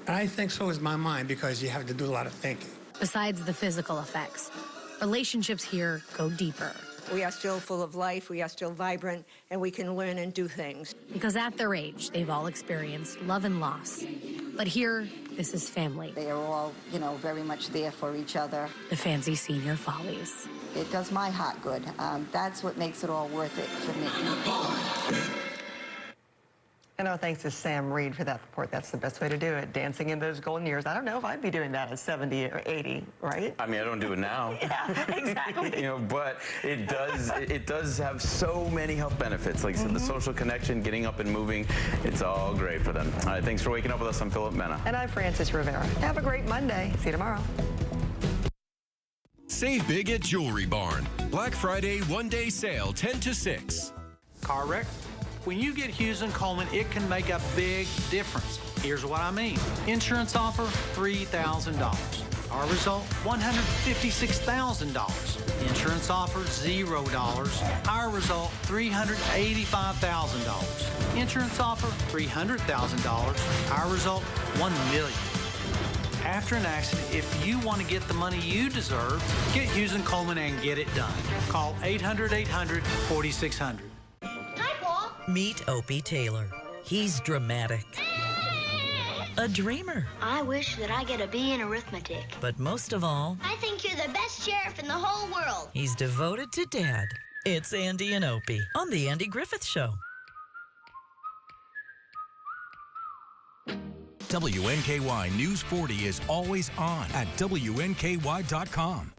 I think so is my mind, because you have to do a lot of thinking. Besides the physical effects, relationships here go deeper. We are still full of life, we are still vibrant, and we can learn and do things. Because at their age, they've all experienced love and loss. But here, this is family. They are all, very much there for each other. The fancy senior follies. It does my heart good. That's what makes it all worth it for me. And our thanks to Sam Reed for that report. That's the best way to do it, dancing in those golden years. I don't know if I'd be doing that at 70 or 80, right? I mean, I don't do it now. Yeah, exactly. But it does have so many health benefits. Like I said, the social connection, getting up and moving, it's all great for them. All right, thanks for waking up with us. I'm Philip Mena. And I'm Francis Rivera. Have a great Monday. See you tomorrow. Save big at Jewelry Barn. Black Friday one-day sale, 10 to 6. Car wreck? When you get Hughes & Coleman, it can make a big difference. Here's what I mean. Insurance offer, $3,000. Our result, $156,000. Insurance offer, $0. Our result, $385,000. Insurance offer, $300,000. Our result, $1 million. After an accident, if you want to get the money you deserve, get Hughes & Coleman and get it done. Call 800-800-4600. Meet Opie Taylor. He's dramatic. A dreamer. I wish that I get a B in arithmetic. But most of all, I think you're the best sheriff in the whole world. he's devoted to Dad. It's Andy and Opie on The Andy Griffith Show. WNKY News 40 is always on at WNKY.com.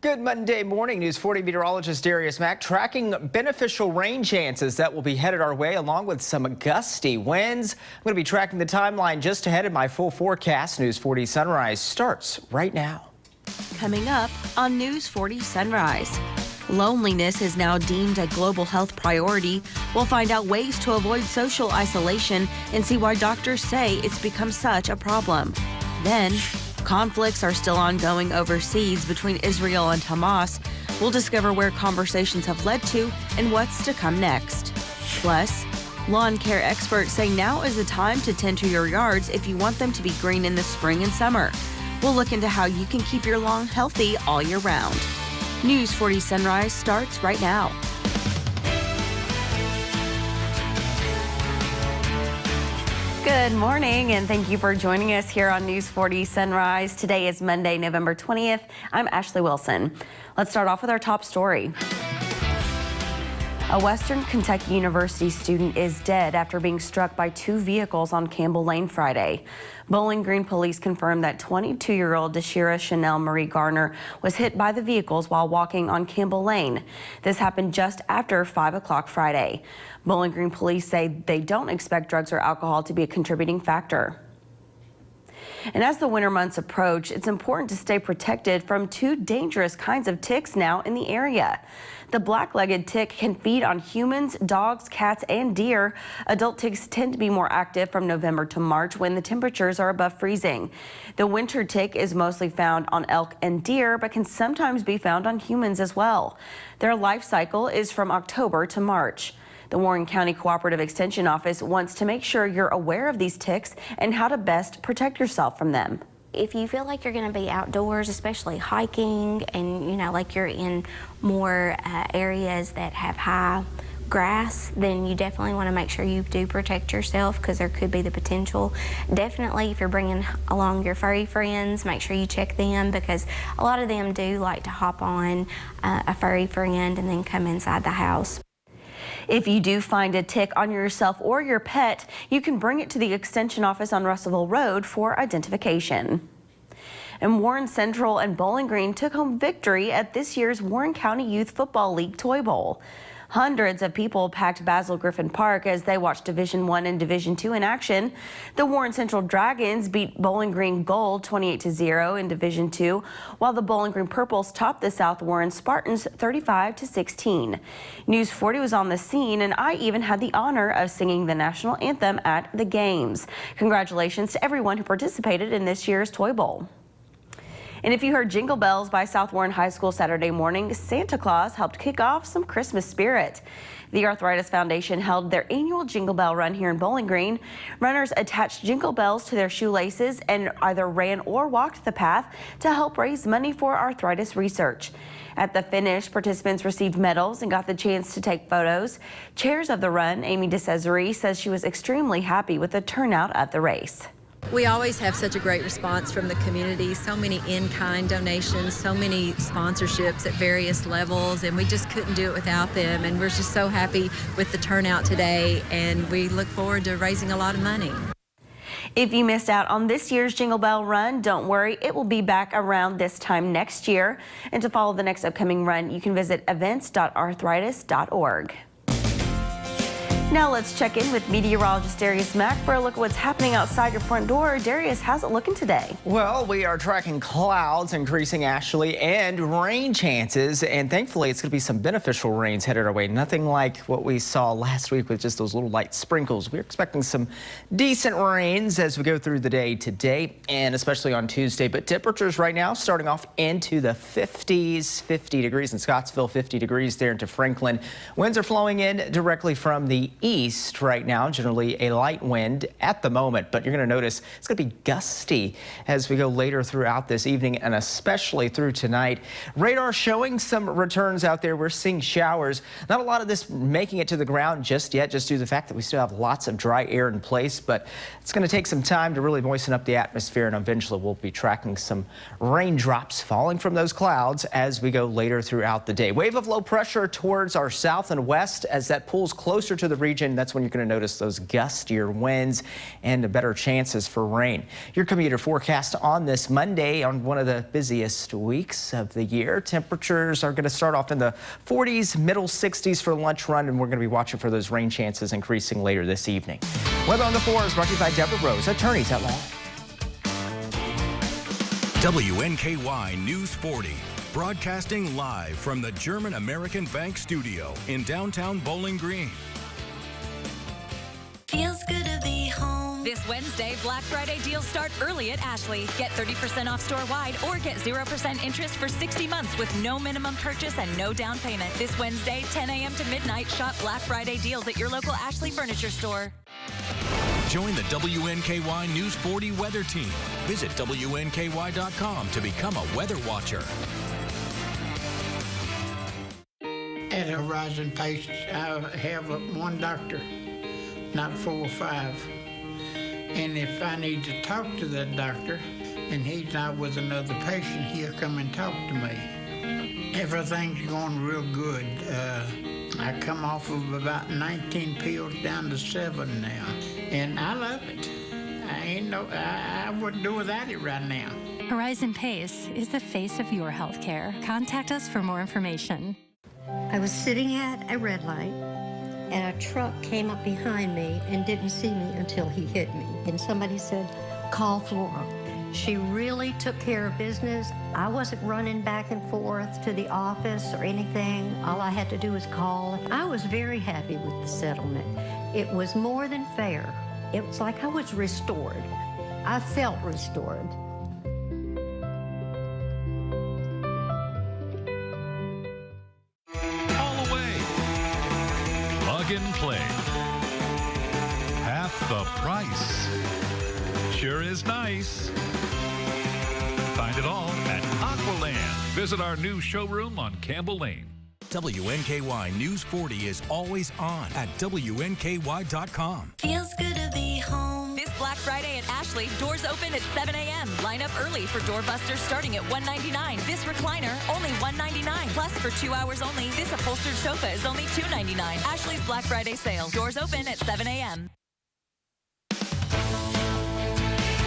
Good Monday morning. News 40 meteorologist Darius Mack tracking beneficial rain chances that will be headed our way, along with some gusty winds. I'm going to be tracking the timeline just ahead of my full forecast. News 40 Sunrise starts right now. Coming up on News 40 Sunrise. Loneliness is now deemed a global health priority. We'll find out ways to avoid social isolation and see why doctors say it's become such a problem. Then, conflicts are still ongoing overseas between Israel and Hamas. We'll discover where conversations have led to and what's to come next. Plus, lawn care experts say now is the time to tend to your yards if you want them to be green in the spring and summer. We'll look into how you can keep your lawn healthy all year round. News 40 Sunrise starts right now. Good morning, and thank you for joining us here on News 40 Sunrise. Today is Monday, November 20th. I'm Ashley Wilson. Let's start off with our top story. A Western Kentucky University student is dead after being struck by two vehicles on Campbell Lane Friday. Bowling Green police confirmed that 22-year-old Deshira Chanel Marie Garner was hit by the vehicles while walking on Campbell Lane. This happened just after 5 o'clock Friday. Bowling Green police say they don't expect drugs or alcohol to be a contributing factor. And as the winter months approach, it's important to stay protected from two dangerous kinds of ticks now in the area. The black-legged tick can feed on humans, dogs, cats, and deer. Adult ticks tend to be more active from November to March when the temperatures are above freezing. The winter tick is mostly found on elk and deer, but can sometimes be found on humans as well. Their life cycle is from October to March. The Warren County Cooperative Extension Office wants to make sure you're aware of these ticks and how to best protect yourself from them. If you feel like you're going to be outdoors, especially hiking, and like you're in more areas that have high grass, then you definitely want to make sure you do protect yourself, because there could be the potential. Definitely, if you're bringing along your furry friends, make sure you check them, because a lot of them do like to hop on a furry friend and then come inside the house. If you do find a tick on yourself or your pet, you can bring it to the Extension Office on Russellville Road for identification. And Warren Central and Bowling Green took home victory at this year's Warren County Youth Football League Toy Bowl. Hundreds of people packed Basil Griffin Park as they watched Division I and Division II in action. The Warren Central Dragons beat Bowling Green Gold 28-0 in Division II, while the Bowling Green Purples topped the South Warren Spartans 35-16. News 40 was on the scene, and I even had the honor of singing the national anthem at the games. Congratulations to everyone who participated in this year's Toy Bowl. And if you heard Jingle Bells by South Warren High School Saturday morning, Santa Claus helped kick off some Christmas spirit. The Arthritis Foundation held their annual Jingle Bell Run here in Bowling Green. Runners attached jingle bells to their shoelaces and either ran or walked the path to help raise money for arthritis research. At the finish, participants received medals and got the chance to take photos. Chairs of the run, Amy DeCesare, says she was extremely happy with the turnout of the race. We always have such a great response from the community, so many in-kind donations, so many sponsorships at various levels, and we just couldn't do it without them. And we're just so happy with the turnout today, and we look forward to raising a lot of money. If you missed out on this year's Jingle Bell Run, don't worry, it will be back around this time next year. And to follow the next upcoming run, you can visit events.arthritis.org. Now let's check in with meteorologist Darius Mack for a look at what's happening outside your front door. Darius, how's it looking today? Well, we are tracking clouds increasing, Ashley, and rain chances. And thankfully, it's going to be some beneficial rains headed our way. Nothing like what we saw last week with just those little light sprinkles. We're expecting some decent rains as we go through the day today and especially on Tuesday. But temperatures right now starting off into the 50s, 50 degrees in Scottsville, 50 degrees there into Franklin. Winds are flowing in directly from the east right now, generally a light wind at the moment, but you're going to notice it's going to be gusty as we go later throughout this evening and especially through tonight. Radar showing some returns out there. We're seeing showers. Not a lot of this making it to the ground just yet, just due to the fact that we still have lots of dry air in place, but it's going to take some time to really moisten up the atmosphere, and eventually we'll be tracking some raindrops falling from those clouds as we go later throughout the day. Wave of low pressure towards our south and west as that pulls closer to the region. That's when you're going to notice those gustier winds and better chances for rain. Your commuter forecast on this Monday on one of the busiest weeks of the year. Temperatures are going to start off in the 40s, middle 60s for lunch run, and we're going to be watching for those rain chances increasing later this evening. Weather on the 4 is brought to you by Deborah Rose, attorneys at law. WNKY News 40. Broadcasting live from the German American Bank studio in downtown Bowling Green. Feels good to be home. This Wednesday, Black Friday deals start early at Ashley. Get 30% off store-wide or get 0% interest for 60 months with no minimum purchase and no down payment. This Wednesday, 10 a.m. to midnight, shop Black Friday deals at your local Ashley Furniture store. Join the WNKY News 40 weather team. Visit WNKY.com to become a weather watcher. At Horizon Pace, I have one doctor, not 4 or 5. And if I need to talk to that doctor and he's not with another patient, he'll come and talk to me. Everything's going real good. I come off of about 19 pills down to 7 now, and I love it. I wouldn't do without it right now. Horizon Pace is the face of your healthcare. Contact us for more information. I was sitting at a red light, and a truck came up behind me and didn't see me until he hit me. And somebody said, call Flora. She really took care of business. I wasn't running back and forth to the office or anything. All I had to do was call. I was very happy with the settlement. It was more than fair. It was like I was restored. I felt restored. Plug and play. Half the price. Sure is nice. Find it all at Aqualand. Visit our new showroom on Campbell Lane. WNKY News 40 is always on at WNKY.com. Feels good to be home. This Black Friday at Ashley, doors open at 7 a.m. Line up early for doorbusters starting at $199. This recliner, only $199. Plus, for 2 hours only, this upholstered sofa is only $299. Ashley's Black Friday sale. Doors open at 7 a.m.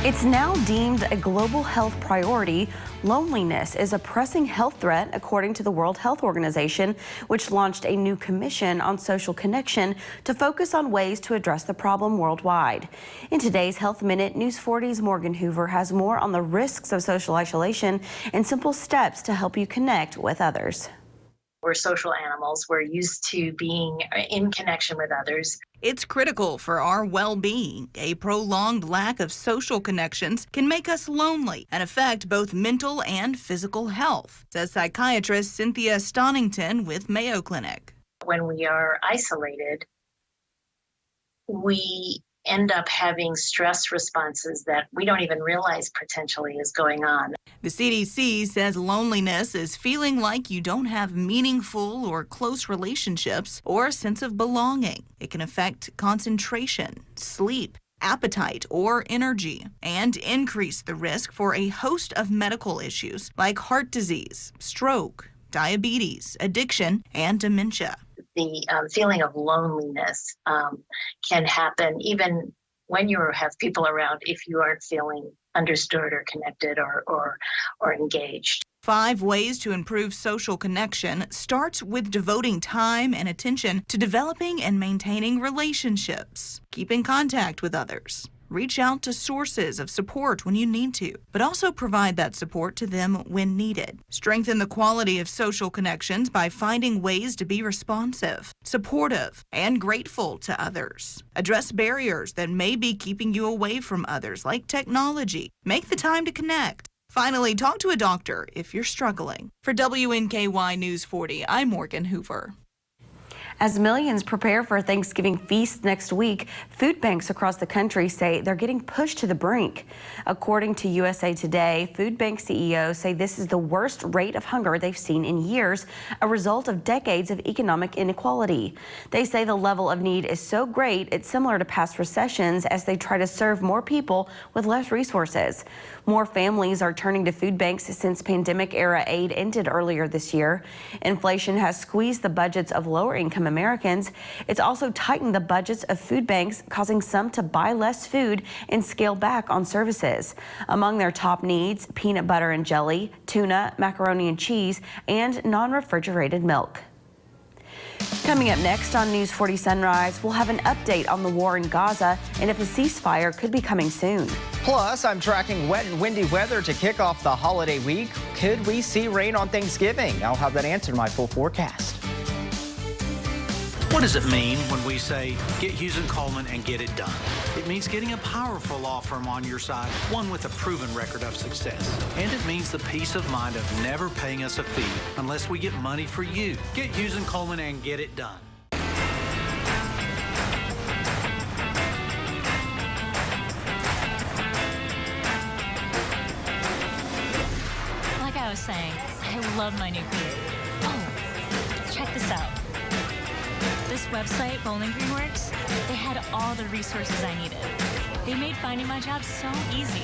It's now deemed a global health priority. Loneliness is a pressing health threat, according to the World Health Organization, which launched a new commission on social connection to focus on ways to address the problem worldwide. In today's Health Minute, News 40's Morgan Hoover has more on the risks of social isolation and simple steps to help you connect with others. We're social animals. We're used to being in connection with others. It's critical for our well-being. A prolonged lack of social connections can make us lonely and affect both mental and physical health, says psychiatrist Cynthia Stonington with Mayo Clinic. When we are isolated, we end up having stress responses that we don't even realize potentially is going on. The CDC says loneliness is feeling like you don't have meaningful or close relationships or a sense of belonging. It can affect concentration, sleep, appetite, or energy, and increase the risk for a host of medical issues like heart disease, stroke, diabetes, addiction, and dementia. The feeling of loneliness can happen even when you have people around if you aren't feeling understood or connected or engaged. 5 ways to improve social connection starts with devoting time and attention to developing and maintaining relationships. Keep in contact with others. Reach out to sources of support when you need to, but also provide that support to them when needed. Strengthen the quality of social connections by finding ways to be responsive, supportive, and grateful to others. Address barriers that may be keeping you away from others, like technology. Make the time to connect. Finally, talk to a doctor if you're struggling. For WNKY News 40, I'm Morgan Hoover. As millions prepare for a Thanksgiving feast next week, food banks across the country say they're getting pushed to the brink. According to USA Today, food bank CEOs say this is the worst rate of hunger they've seen in years, a result of decades of economic inequality. They say the level of need is so great it's similar to past recessions as they try to serve more people with less resources. More families are turning to food banks since pandemic-era aid ended earlier this year. Inflation has squeezed the budgets of lower-income Americans. It's also tightened the budgets of food banks, causing some to buy less food and scale back on services. Among their top needs, peanut butter and jelly, tuna, macaroni and cheese, and non-refrigerated milk. Coming up next on News 40 Sunrise, we'll have an update on the war in Gaza and if a ceasefire could be coming soon. Plus, I'm tracking wet and windy weather to kick off the holiday week. Could we see rain on Thanksgiving? I'll have that answer in my full forecast. What does it mean when we say, get Hughes & Coleman and get it done? It means getting a powerful law firm on your side, one with a proven record of success. And it means the peace of mind of never paying us a fee unless we get money for you. Get Hughes & Coleman and get it done. Like I was saying, I love my new career. Oh, check this out. This website, Bowling Green Works, they had all the resources I needed. They made finding my job so easy.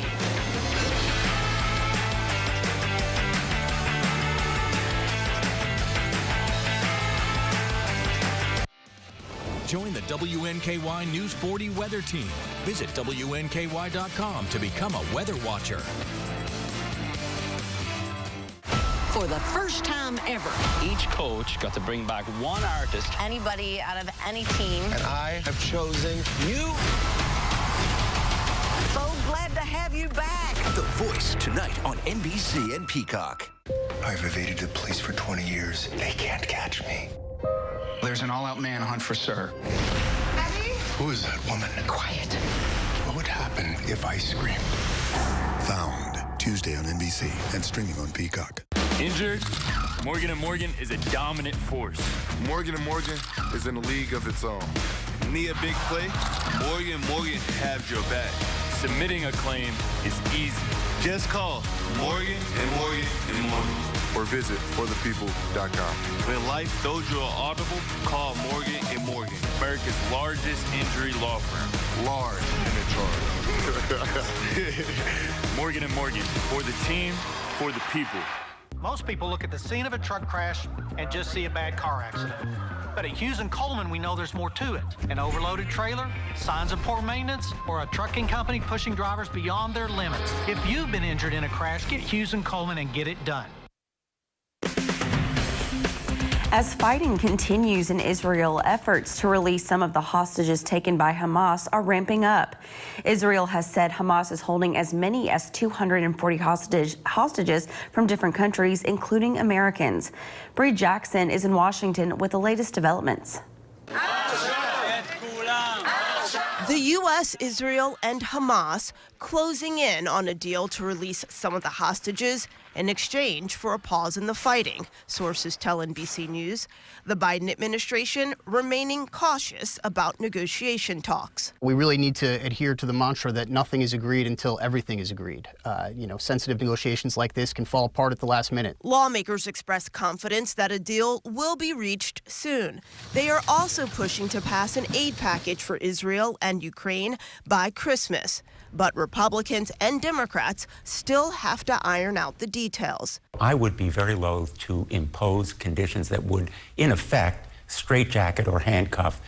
Join the WNKY News 40 weather team. Visit WNKY.com to become a weather watcher. For the first time ever, each coach got to bring back one artist. Anybody out of any team. And I have chosen you. So glad to have you back. The Voice tonight on NBC and Peacock. I've evaded the police for 20 years. They can't catch me. There's an all-out manhunt for Sir. Abby? Who is that woman? Quiet. What would happen if I screamed? Found Tuesday on NBC and streaming on Peacock. Injured? Morgan & Morgan is a dominant force. Morgan & Morgan is in a league of its own. Need a big play? Morgan & Morgan have your back. Submitting a claim is easy. Just call Morgan & Morgan & Morgan. Or visit forthepeople.com. When life throws you an audible, call Morgan & Morgan. America's largest injury law firm. Large and in charge. Morgan & Morgan, for the team, for the people. Most people look at the scene of a truck crash and just see a bad car accident. But at Hughes & Coleman, we know there's more to it. An overloaded trailer, signs of poor maintenance, or a trucking company pushing drivers beyond their limits. If you've been injured in a crash, get Hughes & Coleman and get it done. As fighting continues in Israel, efforts to release some of the hostages taken by Hamas are ramping up. Israel has said Hamas is holding as many as 240 hostages from different countries, including Americans. Bree Jackson is in Washington with the latest developments. U.S., Israel, and Hamas closing in on a deal to release some of the hostages in exchange for a pause in the fighting, sources tell NBC News. The Biden administration remaining cautious about negotiation talks. We really need to adhere to the mantra that nothing is agreed until everything is agreed. Sensitive negotiations like this can fall apart at the last minute. Lawmakers express confidence that a deal will be reached soon. They are also pushing to pass an aid package for Israel and Ukraine by Christmas. But Republicans and Democrats still have to iron out the details. I would be very loath to impose conditions that would, in effect, straitjacket or handcuff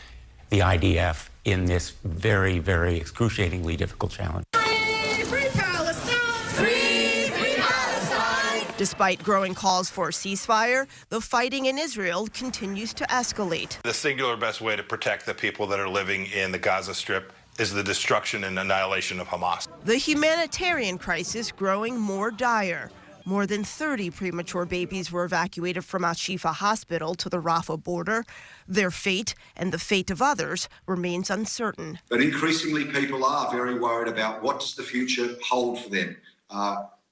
the IDF in this very, very excruciatingly difficult challenge. Free Palestine! Free Palestine! Despite growing calls for a ceasefire, the fighting in Israel continues to escalate. The singular best way to protect the people that are living in the Gaza Strip is the destruction and annihilation of Hamas. The humanitarian crisis growing more dire. More than 30 premature babies were evacuated from Al-Shifa Hospital to the Rafah border. Their fate and the fate of others remains uncertain. But increasingly people are very worried about what does the future hold for them.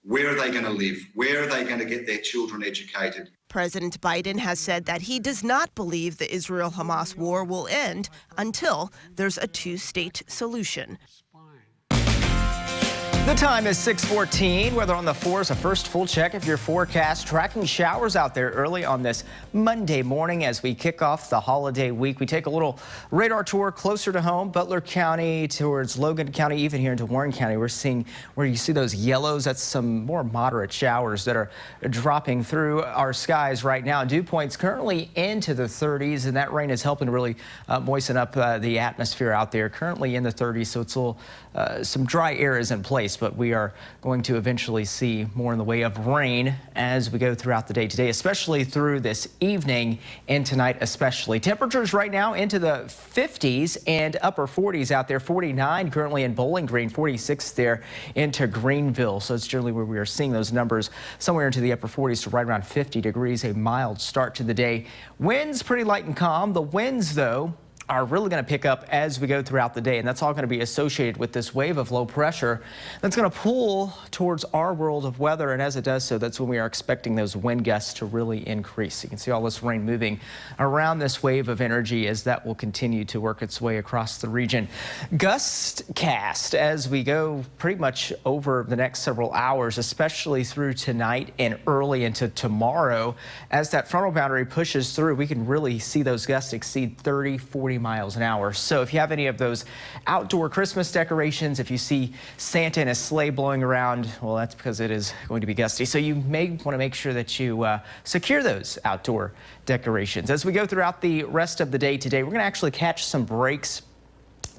Where are they going to live? Where are they going to get their children educated? President Biden has said that he does not believe the Israel-Hamas war will end until there's a two-state solution. The time is 6:14. Weather on the 4s, a first full check of your forecast. Tracking showers out there early on this Monday morning as we kick off the holiday week. We take a little radar tour closer to home, Butler County towards Logan County, even here into Warren County. We're seeing where you see those yellows. That's some more moderate showers that are dropping through our skies right now. Dew points currently into the 30s, and that rain is helping to really moisten up the atmosphere out there. Currently in the 30s, so it's a little some dry air is in place, but we are going to eventually see more in the way of rain as we go throughout the day today, especially through this evening and tonight especially. Temperatures right now into the 50s and upper 40s out there. 49 currently in Bowling Green, 46 there into Greenville. So it's generally where we are seeing those numbers somewhere into the upper 40s to right around 50 degrees. A mild start to the day. Winds pretty light and calm. The winds, though, are really going to pick up as we go throughout the day, and that's all going to be associated with this wave of low pressure that's going to pull towards our world of weather, and as it does so, that's when we are expecting those wind gusts to really increase. You can see all this rain moving around this wave of energy as that will continue to work its way across the region. Gust cast as we go pretty much over the next several hours, especially through tonight and early into tomorrow. As that frontal boundary pushes through, we can really see those gusts exceed 30, 40 miles an hour. So if you have any of those outdoor Christmas decorations, if you see Santa in a sleigh blowing around, well, that's because it is going to be gusty. So you may want to make sure that you secure those outdoor decorations. As we go throughout the rest of the day today, we're going to actually catch some breaks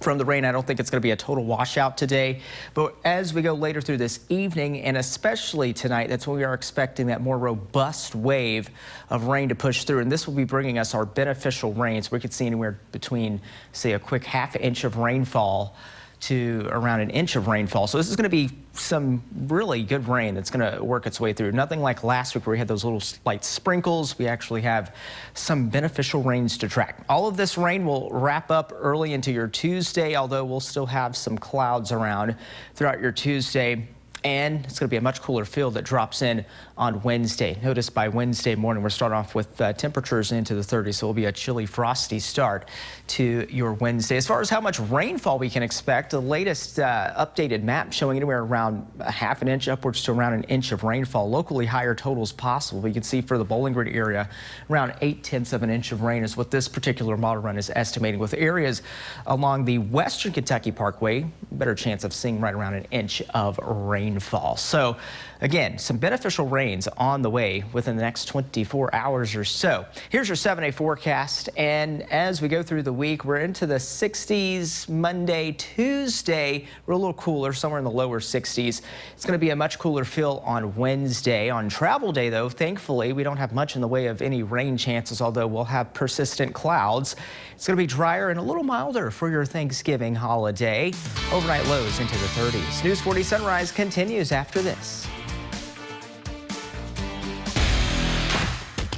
from the rain. I don't think it's going to be a total washout today, but as we go later through this evening and especially tonight, that's when we are expecting that more robust wave of rain to push through, and this will be bringing us our beneficial rains. We could see anywhere between, say, a quick ½ inch of rainfall to around an inch of rainfall. So this is going to be some really good rain that's going to work its way through. Nothing like last week where we had those little light sprinkles. We actually have some beneficial rains to track. All of this rain will wrap up early into your Tuesday, although we'll still have some clouds around throughout your Tuesday. And it's going to be a much cooler feel that drops in on Wednesday. Notice by Wednesday morning, we're starting off with temperatures into the 30s, so it'll be a chilly, frosty start to your Wednesday. As far as how much rainfall we can expect, the latest updated map showing anywhere around ½ an inch upwards to around an inch of rainfall. Locally higher totals possible. We can see for the Bowling Green area, around 0.8 of an inch of rain is what this particular model run is estimating, with areas along the Western Kentucky Parkway, better chance of seeing right around an inch of rainfall. So again, some beneficial rains on the way within the next 24 hours or so. Here's your 7-day forecast, and as we go through the week, we're into the 60s Monday, Tuesday. We're a little cooler, somewhere in the lower 60s. It's going to be a much cooler feel on Wednesday. On travel day, though, thankfully, we don't have much in the way of any rain chances, although we'll have persistent clouds. It's going to be drier and a little milder for your Thanksgiving holiday. Overnight lows into the 30s. News 40 Sunrise continues after this.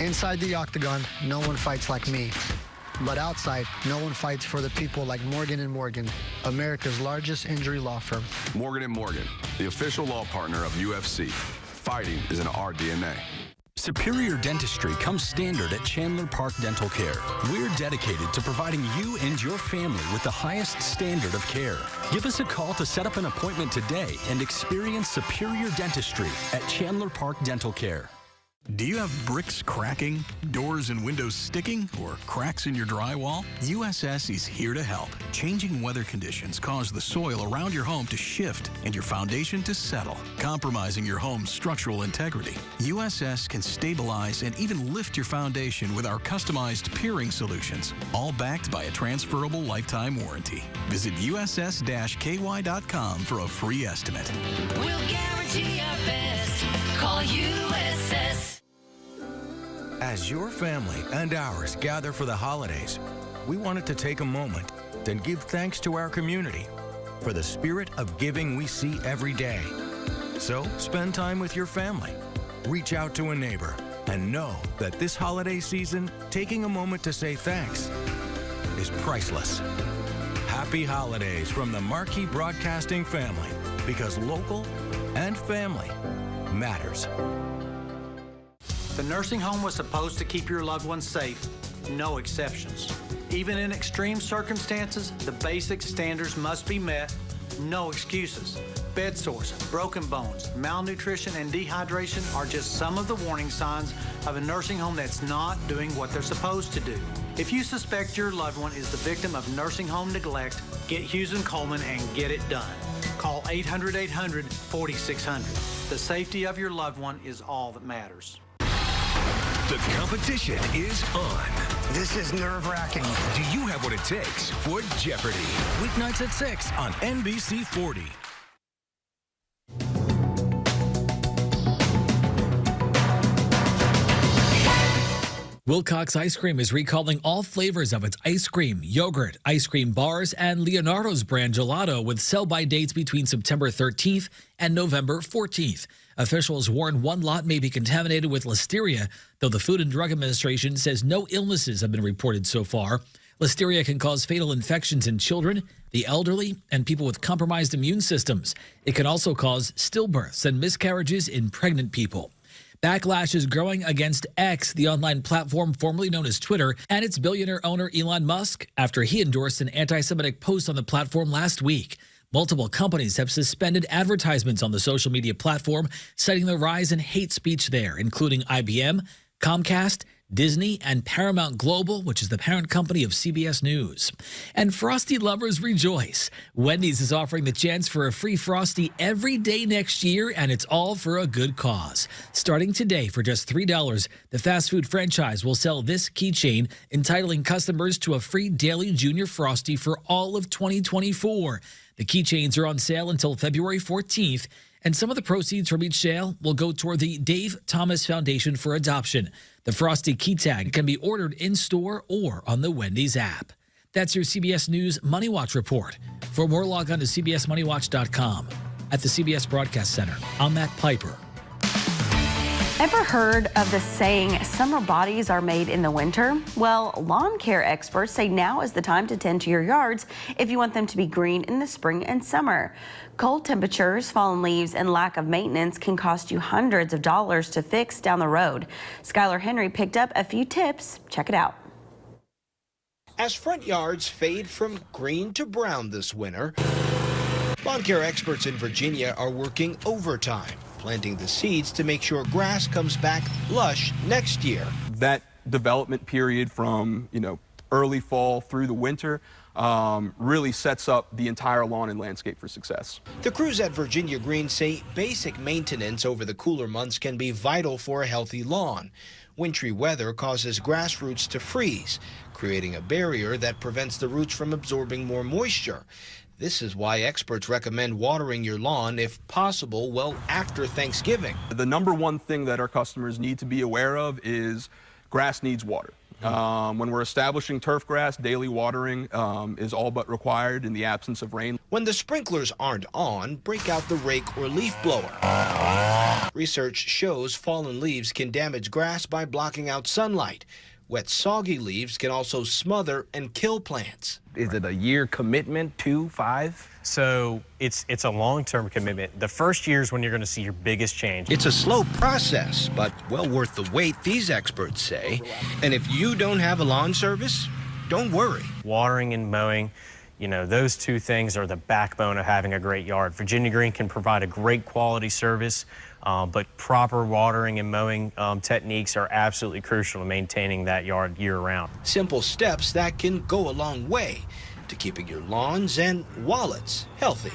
Inside the octagon, no one fights like me. But outside, no one fights for the people like Morgan & Morgan, America's largest injury law firm. Morgan & Morgan, the official law partner of UFC. Fighting is in our DNA. Superior dentistry comes standard at Chandler Park Dental Care. We're dedicated to providing you and your family with the highest standard of care. Give us a call to set up an appointment today and experience superior dentistry at Chandler Park Dental Care. Do you have bricks cracking, doors and windows sticking, or cracks in your drywall? USS is here to help. Changing weather conditions cause the soil around your home to shift and your foundation to settle, compromising your home's structural integrity. USS can stabilize and even lift your foundation with our customized piering solutions, all backed by a transferable lifetime warranty. Visit uss-ky.com for a free estimate. We'll guarantee our best. Call USS. As your family and ours gather for the holidays, we wanted to take a moment to give thanks to our community for the spirit of giving we see every day. So spend time with your family, reach out to a neighbor, and know that this holiday season, taking a moment to say thanks is priceless. Happy holidays from the Marquee Broadcasting family, because local and family matters. The nursing home was supposed to keep your loved ones safe, no exceptions. Even in extreme circumstances, the basic standards must be met, no excuses. Bed sores, broken bones, malnutrition, and dehydration are just some of the warning signs of a nursing home that's not doing what they're supposed to do. If you suspect your loved one is the victim of nursing home neglect, get Hughes & Coleman and get it done. Call 800-800-4600. The safety of your loved one is all that matters. The competition is on. This is nerve-wracking. Do you have what it takes for Jeopardy? Weeknights at 6 on NBC 40. Wilcox Ice Cream is recalling all flavors of its ice cream, yogurt, ice cream bars, and Leonardo's brand gelato with sell-by dates between September 13th and November 14th. Officials warn one lot may be contaminated with listeria, though the Food and Drug Administration says no illnesses have been reported so far. Listeria can cause fatal infections in children, the elderly, and people with compromised immune systems. It can also cause stillbirths and miscarriages in pregnant people. Backlash is growing against X, the online platform formerly known as Twitter, and its billionaire owner Elon Musk, after he endorsed an anti-Semitic post on the platform last week. Multiple companies have suspended advertisements on the social media platform, citing the rise in hate speech there, including IBM, Comcast, Disney, and Paramount Global, which is the parent company of CBS News. And Frosty lovers rejoice. Wendy's is offering the chance for a free Frosty every day next year, and it's all for a good cause. Starting today for just $3, the fast food franchise will sell this keychain, entitling customers to a free daily Junior Frosty for all of 2024. The keychains are on sale until February 14th, and some of the proceeds from each sale will go toward the Dave Thomas Foundation for Adoption. The Frosty key tag can be ordered in-store or on the Wendy's app. That's your CBS News Money Watch report. For more, log on to cbsmoneywatch.com. At the CBS Broadcast Center, I'm Matt Piper. Ever heard of the saying, summer bodies are made in the winter? Well, lawn care experts say now is the time to tend to your yards if you want them to be green in the spring and summer. Cold temperatures, fallen leaves, and lack of maintenance can cost you hundreds of dollars to fix down the road. Skylar Henry picked up a few tips. Check it out. As front yards fade from green to brown this winter, lawn care experts in Virginia are working overtime, planting the seeds to make sure grass comes back lush next year. That development period from, early fall through the winter really sets up the entire lawn and landscape for success. The crews at Virginia Green say basic maintenance over the cooler months can be vital for a healthy lawn. Wintry weather causes grass roots to freeze, creating a barrier that prevents the roots from absorbing more moisture. This is why experts recommend watering your lawn, if possible, well after Thanksgiving. The number one thing that our customers need to be aware of is grass needs water. When we're establishing turf grass, daily watering is all but required in the absence of rain. When the sprinklers aren't on, break out the rake or leaf blower. Research shows fallen leaves can damage grass by blocking out sunlight. Wet, soggy leaves can also smother and kill plants. Is it a year commitment, 2, 5? So it's a long-term commitment. The first year is when you're going to see your biggest change. It's a slow process, but well worth the wait, these experts say. And if you don't have a lawn service, don't worry. Watering and mowing, you know, those two things are the backbone of having a great yard. Virginia Green can provide a great quality service, but proper watering and mowing techniques are absolutely crucial to maintaining that yard year-round. Simple steps that can go a long way to keeping your lawns and wallets healthy.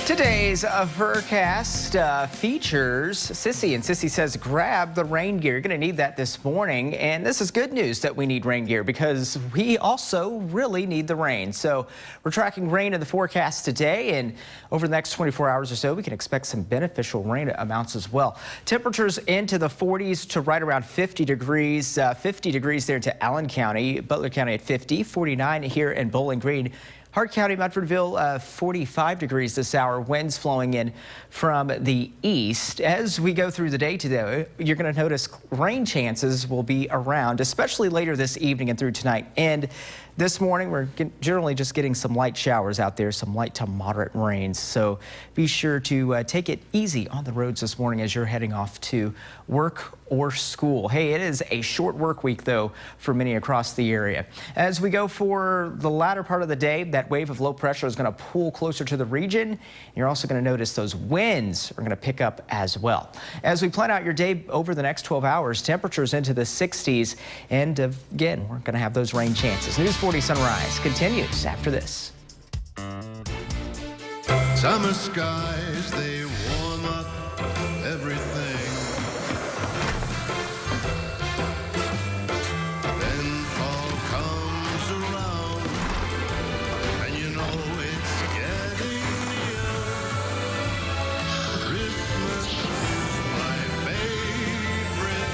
Today's forecast features Sissy, and Sissy says grab the rain gear. You're going to need that this morning, and this is good news that we need rain gear because we also really need the rain. So we're tracking rain in the forecast today, and over the next 24 hours or so, we can expect some beneficial rain amounts as well. Temperatures into the 40s to right around 50 degrees. 50 degrees there to Allen County, Butler County at 50, 49 here in Bowling Green. Hart County, Medfordville, 45 degrees this hour, winds flowing in from the east. As we go through the day today, you're going to notice rain chances will be around, especially later this evening and through tonight. And this morning, we're generally just getting some light showers out there, some light to moderate rains. So be sure to take it easy on the roads this morning as you're heading off to work or school. Hey, it is a short work week, though, for many across the area. As we go for the latter part of the day, that wave of low pressure is going to pull closer to the region. You're also going to notice those winds are going to pick up as well. As we plan out your day over the next 12 hours, temperatures into the 60s. And again, we're going to have those rain chances. News 40 Sunrise continues after this. Summer skies, they warm up everything. Then fall comes around, and you know it's getting near. Christmas is my favorite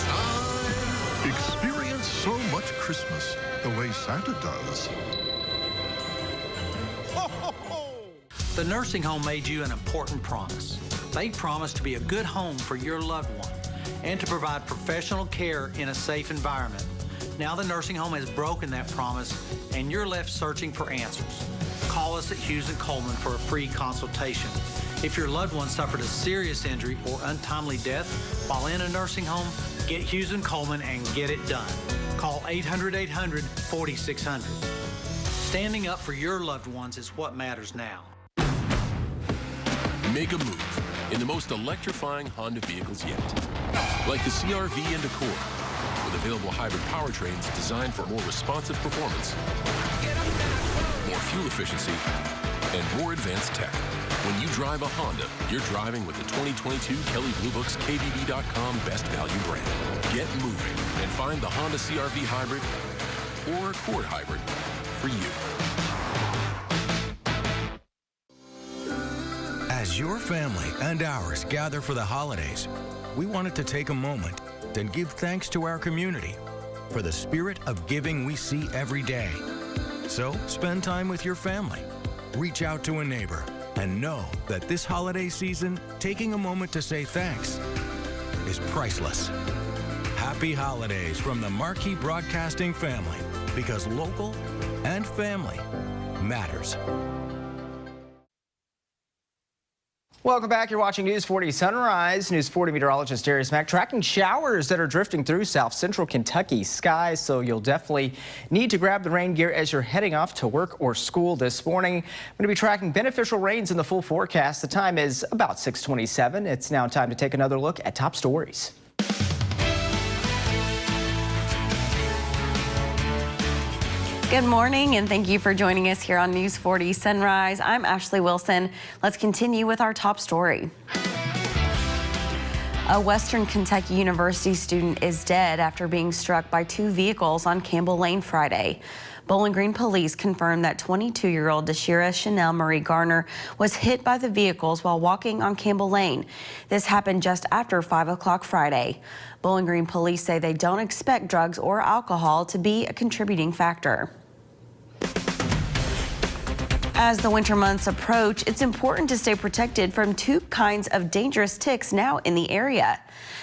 time. Experience so much Christmas the way Santa does. The nursing home made you an important promise. They promised to be a good home for your loved one and to provide professional care in a safe environment. Now the nursing home has broken that promise and you're left searching for answers. Call us at Hughes & Coleman for a free consultation. If your loved one suffered a serious injury or untimely death while in a nursing home, get Hughes & Coleman and get it done. Call 800-800-4600. Standing up for your loved ones is what matters now. Make a move in the most electrifying Honda vehicles yet. Like the CR-V and Accord, with available hybrid powertrains designed for more responsive performance, more fuel efficiency, and more advanced tech. When you drive a Honda, you're driving with the 2022 Kelley Blue Book's KBB.com Best Value brand. Get moving and find the Honda CR-V Hybrid or Accord Hybrid for you. As your family and ours gather for the holidays, we wanted to take a moment and give thanks to our community for the spirit of giving we see every day. So spend time with your family, reach out to a neighbor, and know that this holiday season, taking a moment to say thanks is priceless. Happy holidays from the Marquee Broadcasting family, because local and family matters. Welcome back. You're watching News 40 Sunrise. News 40 meteorologist Darius Mack tracking showers that are drifting through south central Kentucky skies. So you'll definitely need to grab the rain gear as you're heading off to work or school this morning. I'm going to be tracking beneficial rains in the full forecast. The time is about 6:27. It's now time to take another look at top stories. Good morning, and thank you for joining us here on News 40 Sunrise. I'm Ashley Wilson. Let's continue with our top story. A Western Kentucky University student is dead after being struck by two vehicles on Campbell Lane Friday. Bowling Green police confirmed that 22-year-old Deshira Chanel Marie Garner was hit by the vehicles while walking on Campbell Lane. This happened just after 5 o'clock Friday. Bowling Green police say they don't expect drugs or alcohol to be a contributing factor. As the winter months approach, it's important to stay protected from two kinds of dangerous ticks now in the area.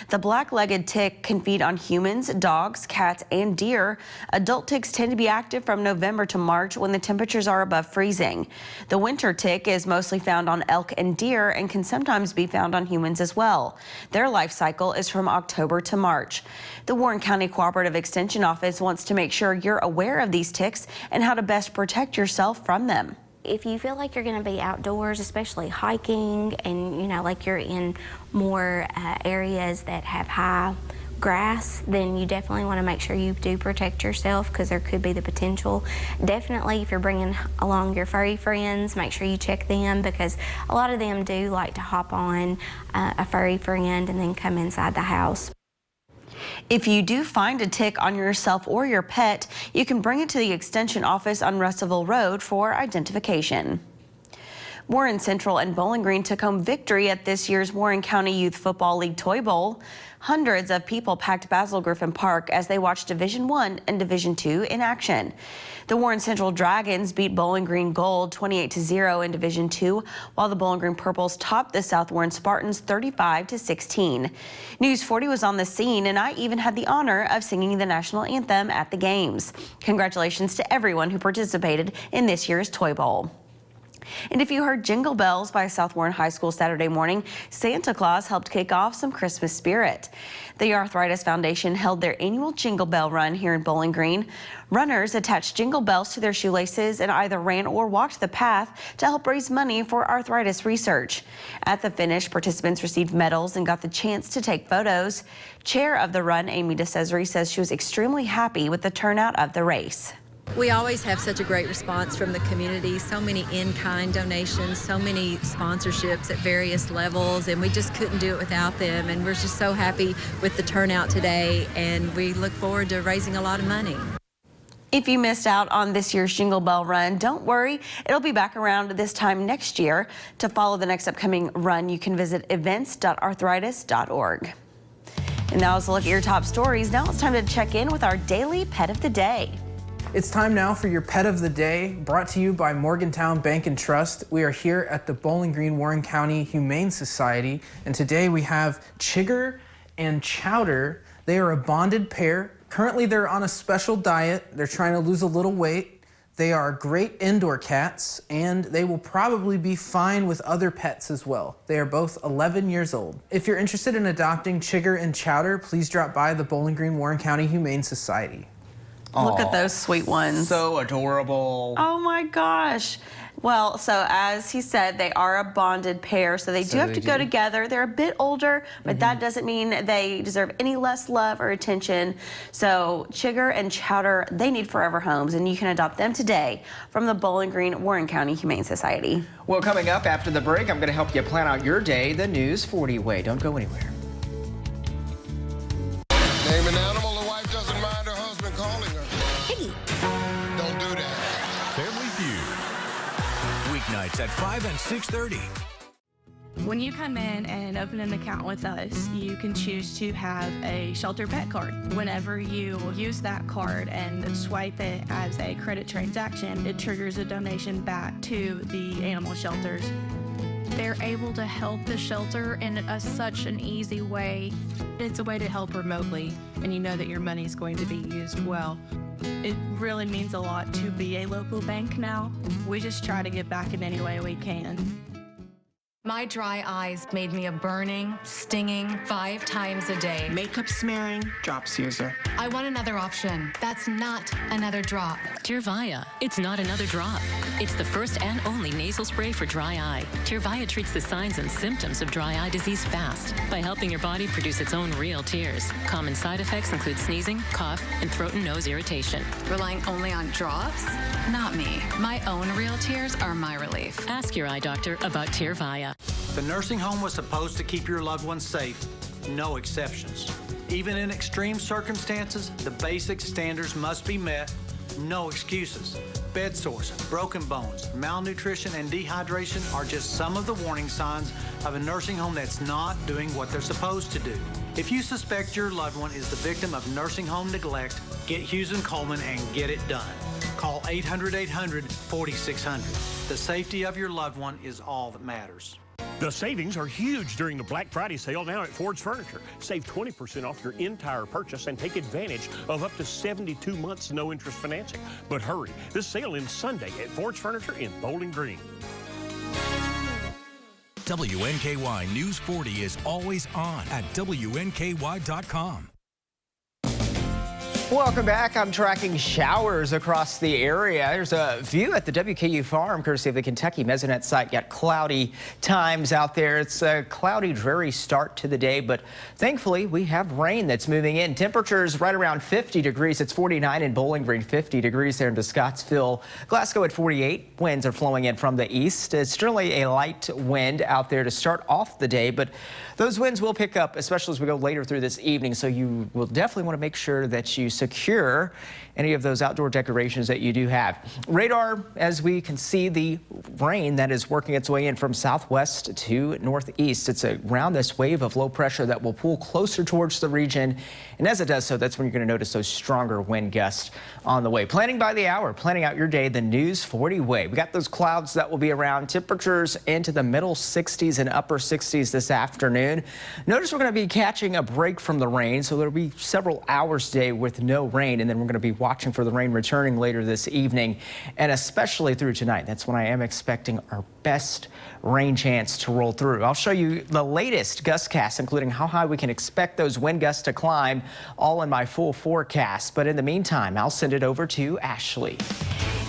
The black-legged tick can feed on humans, dogs, cats, and deer. Adult ticks tend to be active from November to March when the temperatures are above freezing. The winter tick is mostly found on elk and deer and can sometimes be found on humans as well. Their life cycle is from October to March. The Warren County Cooperative Extension Office wants to make sure you're aware of these ticks and how to best protect yourself from them. If you feel like you're going to be outdoors, especially hiking, and like you're in more areas that have high grass, then you definitely want to make sure you do protect yourself because there could be the potential. Definitely, if you're bringing along your furry friends, make sure you check them because a lot of them do like to hop on a furry friend and then come inside the house. If you do find a tick on yourself or your pet, you can bring it to the Extension office on Russellville Road for identification. Warren Central and Bowling Green took home victory at this year's Warren County Youth Football League Toy Bowl. Hundreds of people packed Basil Griffin Park as they watched Division I and Division II in action. The Warren Central Dragons beat Bowling Green Gold 28-0 in Division II, while the Bowling Green Purples topped the South Warren Spartans 35-16. News 40 was on the scene, and I even had the honor of singing the national anthem at the games. Congratulations to everyone who participated in this year's Toy Bowl. And if you heard Jingle Bells by South Warren High School Saturday morning, Santa Claus helped kick off some Christmas spirit. The Arthritis Foundation held their annual Jingle Bell Run here in Bowling Green. Runners attached jingle bells to their shoelaces and either ran or walked the path to help raise money for arthritis research. At the finish, participants received medals and got the chance to take photos. Chair of the run, Amy DeCesare, says she was extremely happy with the turnout of the race. We always have such a great response from the community, so many in-kind donations, so many sponsorships at various levels, and we just couldn't do it without them. And we're just so happy with the turnout today, and we look forward to raising a lot of money. If you missed out on this year's Jingle Bell Run, don't worry. It'll be back around this time next year. To follow the next upcoming run, you can visit events.arthritis.org. And that was a look at your top stories. Now it's time to check in with our daily pet of the day. It's time now for your Pet of the Day, brought to you by Morgantown Bank and Trust. We are here at the Bowling Green Warren County Humane Society, and today we have Chigger and Chowder. They are a bonded pair. Currently, they're on a special diet. They're trying to lose a little weight. They are great indoor cats, and they will probably be fine with other pets as well. They are both 11 years old. If you're interested in adopting Chigger and Chowder, please drop by the Bowling Green Warren County Humane Society. Look at those sweet ones. So adorable. Oh my gosh. Well, so as he said, they are a bonded pair, so they do have to go together. They're a bit older, but that doesn't mean they deserve any less love or attention. So Chigger and Chowder, they need forever homes, and you can adopt them today from the Bowling Green Warren County Humane Society. Well, coming up after the break, I'm going to help you plan out your day the News 40 way. Don't go anywhere. Name an animal the wife doesn't mind her husband calling her. Piggy. Don't do that. Family Feud. Weeknights at 5 and 6:30. When you come in and open an account with us, you can choose to have a shelter pet card. Whenever you use that card and swipe it as a credit transaction, it triggers a donation back to the animal shelters. They're able to help the shelter in such an easy way. It's a way to help remotely, and you know that your money is going to be used well. It really means a lot to be a local bank now. We just try to give back in any way we can. My dry eyes made me a burning, stinging 5 times a day. Makeup smearing, drops user. I want another option. That's not another drop. Tyrvaya. It's not another drop. It's the first and only nasal spray for dry eye. Tyrvaya treats the signs and symptoms of dry eye disease fast by helping your body produce its own real tears. Common side effects include sneezing, cough, and throat and nose irritation. Relying only on drops? Not me. My own real tears are my relief. Ask your eye doctor about Tyrvaya. The nursing home was supposed to keep your loved ones safe. No exceptions. Even in extreme circumstances, the basic standards must be met. No excuses. Bed sores, broken bones, malnutrition, and dehydration are just some of the warning signs of a nursing home that's not doing what they're supposed to do. If you suspect your loved one is the victim of nursing home neglect, get Hughes & Coleman and get it done. Call 800-800-4600. The safety of your loved one is all that matters. The savings are huge during the Black Friday sale now at Ford's Furniture. Save 20% off your entire purchase and take advantage of up to 72 months no-interest financing. But hurry, this sale ends Sunday at Ford's Furniture in Bowling Green. WNKY News 40 is always on at WNKY.com. Welcome back. I'm tracking showers across the area. There's a view at the WKU farm, courtesy of the Kentucky Mesonet site. Got cloudy times out there. It's a cloudy, dreary start to the day, but thankfully we have rain that's moving in. Temperatures right around 50 degrees. It's 49 in Bowling Green, 50 degrees there in Scottsville. Glasgow at 48. Winds are flowing in from the east. It's certainly a light wind out there to start off the day, but those winds will pick up, especially as we go later through this evening. So you will definitely want to make sure that you secure any of those outdoor decorations that you do have. Radar, as we can see the rain that is working its way in from southwest to northeast. It's around this wave of low pressure that will pull closer towards the region. And as it does so, that's when you're going to notice those stronger wind gusts on the way. Planning by the hour, planning out your day the News 40 way. We got those clouds that will be around, temperatures into the middle 60s and upper 60s this afternoon. Notice we're going to be catching a break from the rain, so there'll be several hours today with no rain, and then we're going to be watching for the rain returning later this evening, and especially through tonight. That's when I am expecting our best rain chance to roll through. I'll show you the latest gustcast, including how high we can expect those wind gusts to climb, all in my full forecast. But in the meantime, I'll send it over to Ashley.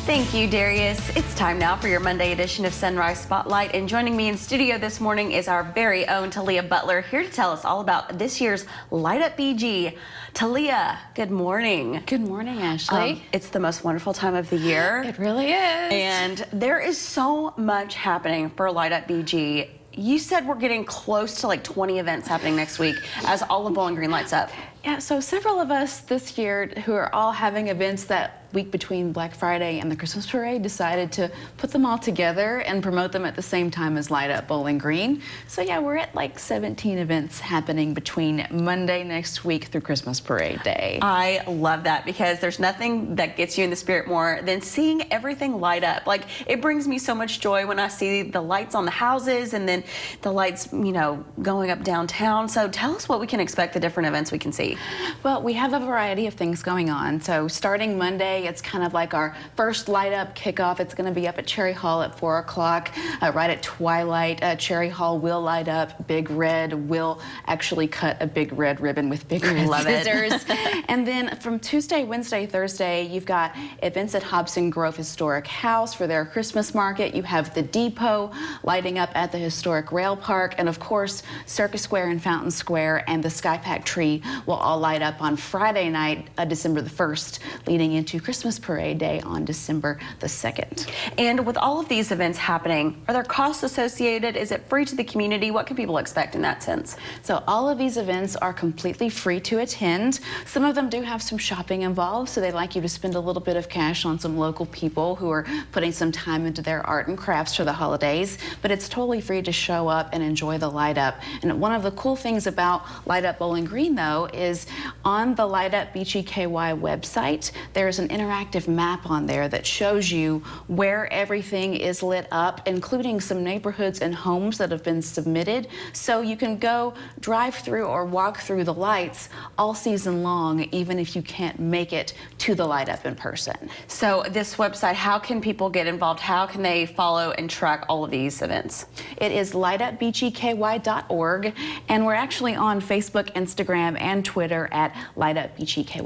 Thank you, Darius. It's time now for your Monday edition of Sunrise Spotlight. And joining me in studio this morning is our very own Talia Butler, here to tell us all about this year's Light Up BG. Talia, good morning. Good morning, Ashley. It's the most wonderful time of the year. It really is. And there is so much happening for Light Up BG. You said we're getting close to like 20 events happening next week as all of Bowling Green lights up. Yeah, so several of us this year who are all having events that week between Black Friday and the Christmas Parade decided to put them all together and promote them at the same time as Light Up Bowling Green. So yeah, we're at like 17 events happening between Monday next week through Christmas Parade Day. I love that because there's nothing that gets you in the spirit more than seeing everything light up. Like, it brings me so much joy when I see the lights on the houses and then the lights, you know, going up downtown. So tell us what we can expect, the different events we can see. Well, we have a variety of things going on. So starting Monday, it's kind of like our first Light Up kickoff. It's going to be up at Cherry Hall at 4 o'clock, right at twilight. Cherry Hall will light up big red. Will actually cut a big red ribbon with big red scissors. And then from Tuesday, Wednesday, Thursday, you've got events at Hobson Grove Historic House for their Christmas market. You have the Depot lighting up at the Historic Rail Park. And of course, Circus Square and Fountain Square and the Sky Pack Tree will all light up on Friday night, December the 1st, leading into Christmas Parade Day on December the 2nd. And with all of these events happening, are there costs associated? Is it free to the community? What can people expect in that sense? So all of these events are completely free to attend. Some of them do have some shopping involved, so they'd like you to spend a little bit of cash on some local people who are putting some time into their art and crafts for the holidays, but it's totally free to show up and enjoy the Light Up. And one of the cool things about Light Up Bowling Green, though, is on the Light Up WNKY website, there's an interactive map on there that shows you where everything is lit up, including some neighborhoods and homes that have been submitted. So you can go drive through or walk through the lights all season long, even if you can't make it to the Light Up in person. So this website, how can people get involved? How can they follow and track all of these events? It is lightupbgky.org, and we're actually on Facebook, Instagram, and Twitter at lightupbgky.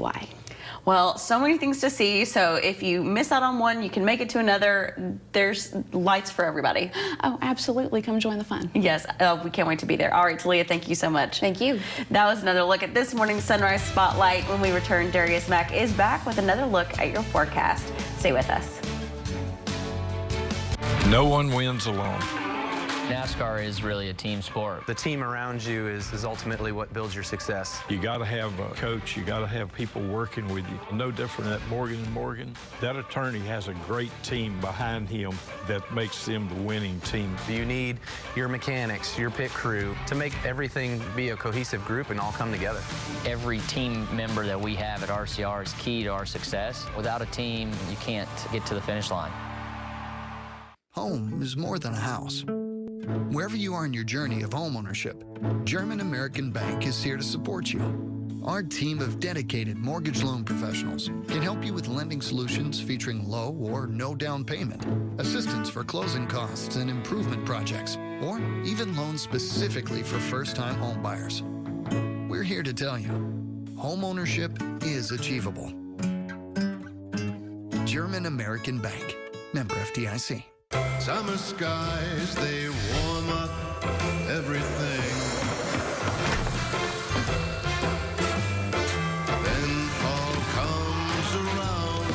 Well, so many things to see, so if you miss out on one, you can make it to another. There's lights for everybody. Oh, absolutely. Come join the fun. Yes, we can't wait to be there. All right, Talia, thank you so much. Thank you. That was another look at this morning's Sunrise Spotlight. When we return, Darius Mack is back with another look at your forecast. Stay with us. No one wins alone. NASCAR is really a team sport. The team around you is ultimately what builds your success. You got to have a coach. You got to have people working with you. No different at Morgan & Morgan. That attorney has a great team behind him that makes them the winning team. You need your mechanics, your pit crew to make everything be a cohesive group and all come together. Every team member that we have at RCR is key to our success. Without a team, you can't get to the finish line. Home is more than a house. Wherever you are in your journey of homeownership, German American Bank is here to support you. Our team of dedicated mortgage loan professionals can help you with lending solutions featuring low or no down payment, assistance for closing costs and improvement projects, or even loans specifically for first-time home buyers. We're here to tell you, homeownership is achievable. German American Bank, member FDIC. Summer skies, they warm up everything. Then fall comes around,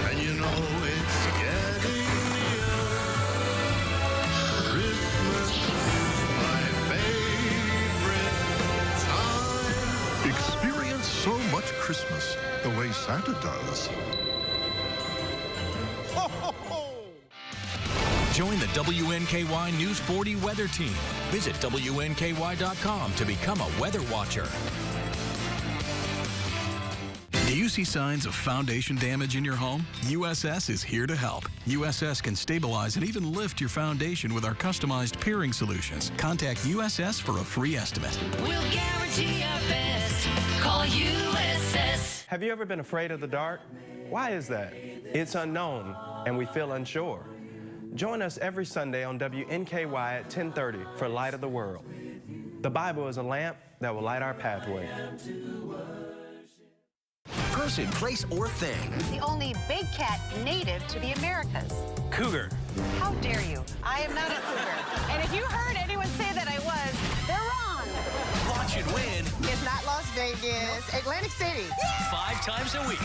and you know it's getting near. Christmas is my favorite time. Experience so much Christmas the way Santa does. Join the WNKY News 40 weather team. Visit WNKY.com to become a weather watcher. Do you see signs of foundation damage in your home? USS is here to help. USS can stabilize and even lift your foundation with our customized piering solutions. Contact USS for a free estimate. We'll guarantee our best. Call USS. Have you ever been afraid of the dark? Why is that? It's unknown, and we feel unsure. Join us every Sunday on WNKY at 10:30 for Light of the World. The Bible is a lamp that will light our pathway. Person, place, or thing. The only big cat native to the Americas. Cougar. How dare you? I am not a cougar. And if you heard anyone say that I was, they're wrong. Watch and win. It's not Las Vegas, Atlantic City. 5 times a week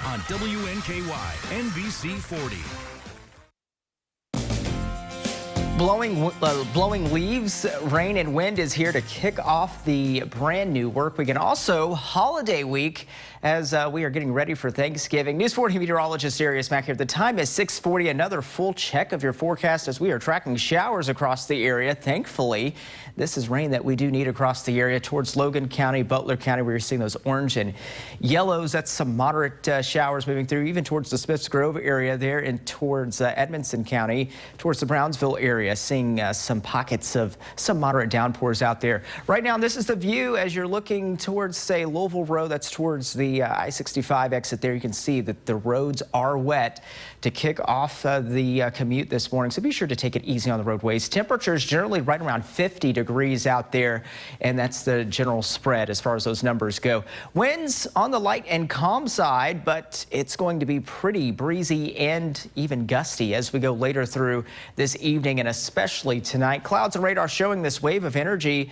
on WNKY NBC 40. Blowing leaves, rain and wind is here to kick off the brand new work week and also holiday week as we are getting ready for Thanksgiving. News 40 meteorologist Darius Mack here. The time is 6:40. Another full check of your forecast as we are tracking showers across the area. Thankfully, this is rain that we do need across the area towards Logan County, Butler County, where you're seeing those orange and yellows. That's some moderate showers moving through even towards the Smiths Grove area there and towards Edmonson County, towards the Brownsville area. Seeing some pockets of some moderate downpours out there. Right now, this is the view as you're looking towards, say, Louisville Road. That's towards the I-65 exit there. You can see that the roads are wet to kick off the commute this morning. So be sure to take it easy on the roadways. Temperatures generally right around 50 degrees out there, and that's the general spread as far as those numbers go. Winds on the light and calm side, but it's going to be pretty breezy and even gusty as we go later through this evening and especially tonight. Clouds and radar showing this wave of energy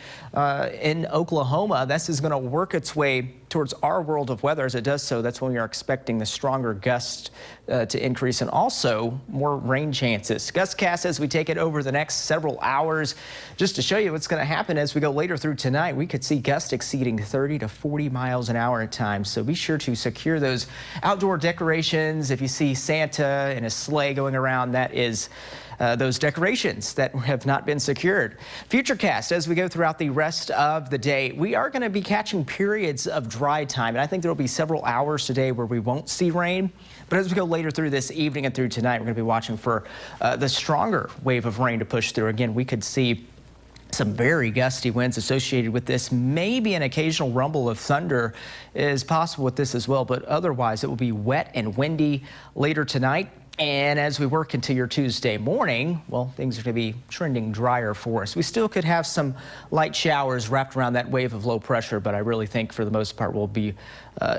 in Oklahoma. This is going to work its way towards our world of weather. As it does so, that's when we are expecting the stronger gusts to increase and also more rain chances. Gustcast as we take it over the next several hours. Just to show you what's going to happen as we go later through tonight, we could see gusts exceeding 30 to 40 miles an hour at times. So be sure to secure those outdoor decorations. If you see Santa in a sleigh going around, that is those decorations that have not been secured. Futurecast as we go throughout the rest of the day. We are going to be catching periods of dry time, and I think there will be several hours today where we won't see rain. But as we go later through this evening and through tonight, we're going to be watching for the stronger wave of rain to push through. Again, we could see some very gusty winds associated with this. Maybe an occasional rumble of thunder is possible with this as well, but otherwise it will be wet and windy later tonight. And as we work into your Tuesday morning, well, things are going to be trending drier for us. We still could have some light showers wrapped around that wave of low pressure, but I really think for the most part we'll be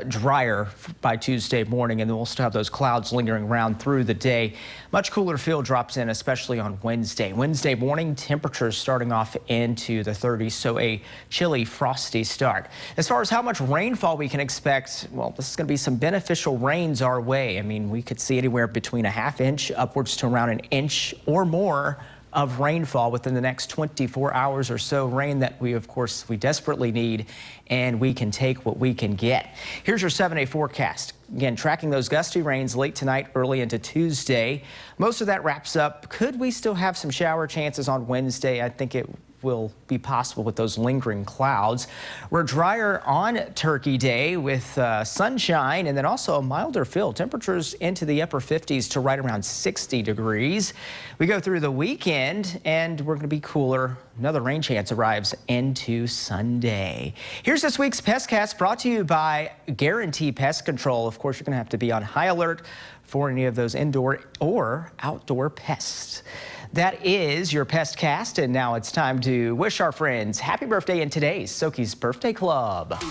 drier by Tuesday morning, and then we'll still have those clouds lingering around through the day. Much cooler feel drops in, especially on Wednesday. Wednesday morning, temperatures starting off into the 30s, so a chilly, frosty start. As far as how much rainfall we can expect, well, this is going to be some beneficial rains our way. I mean, we could see anywhere between a half inch upwards to around an inch or more of rainfall within the next 24 hours or so. Rain that we desperately need, and we can take what we can get. Here's your 7-day forecast. Again, tracking those gusty rains late tonight, early into Tuesday. Most of that wraps up. Could we still have some shower chances on Wednesday? I think it will be possible with those lingering clouds. We're drier on Turkey Day with sunshine and then also a milder feel. Temperatures into the upper 50s to right around 60 degrees. We go through the weekend and we're going to be cooler. Another rain chance arrives into Sunday. Here's this week's Pestcast brought to you by Guarantee Pest Control. Of course, you're going to have to be on high alert for any of those indoor or outdoor pests. That is your Pestcast, and now it's time to wish our friends happy birthday in today's Soki's Birthday Club.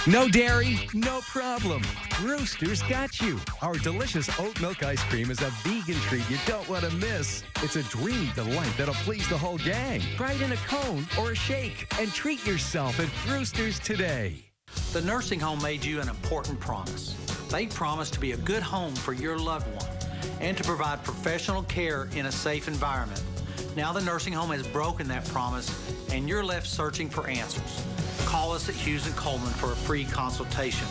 No dairy, no problem. Rooster's got you. Our delicious oat milk ice cream is a vegan treat you don't want to miss. It's a dreamy delight that'll please the whole gang. Try it in a cone or a shake and treat yourself at Rooster's today. The nursing home made you an important promise. They promised to be a good home for your loved one and to provide professional care in a safe environment. Now the nursing home has broken that promise and you're left searching for answers. Call us at Hughes & Coleman for a free consultation.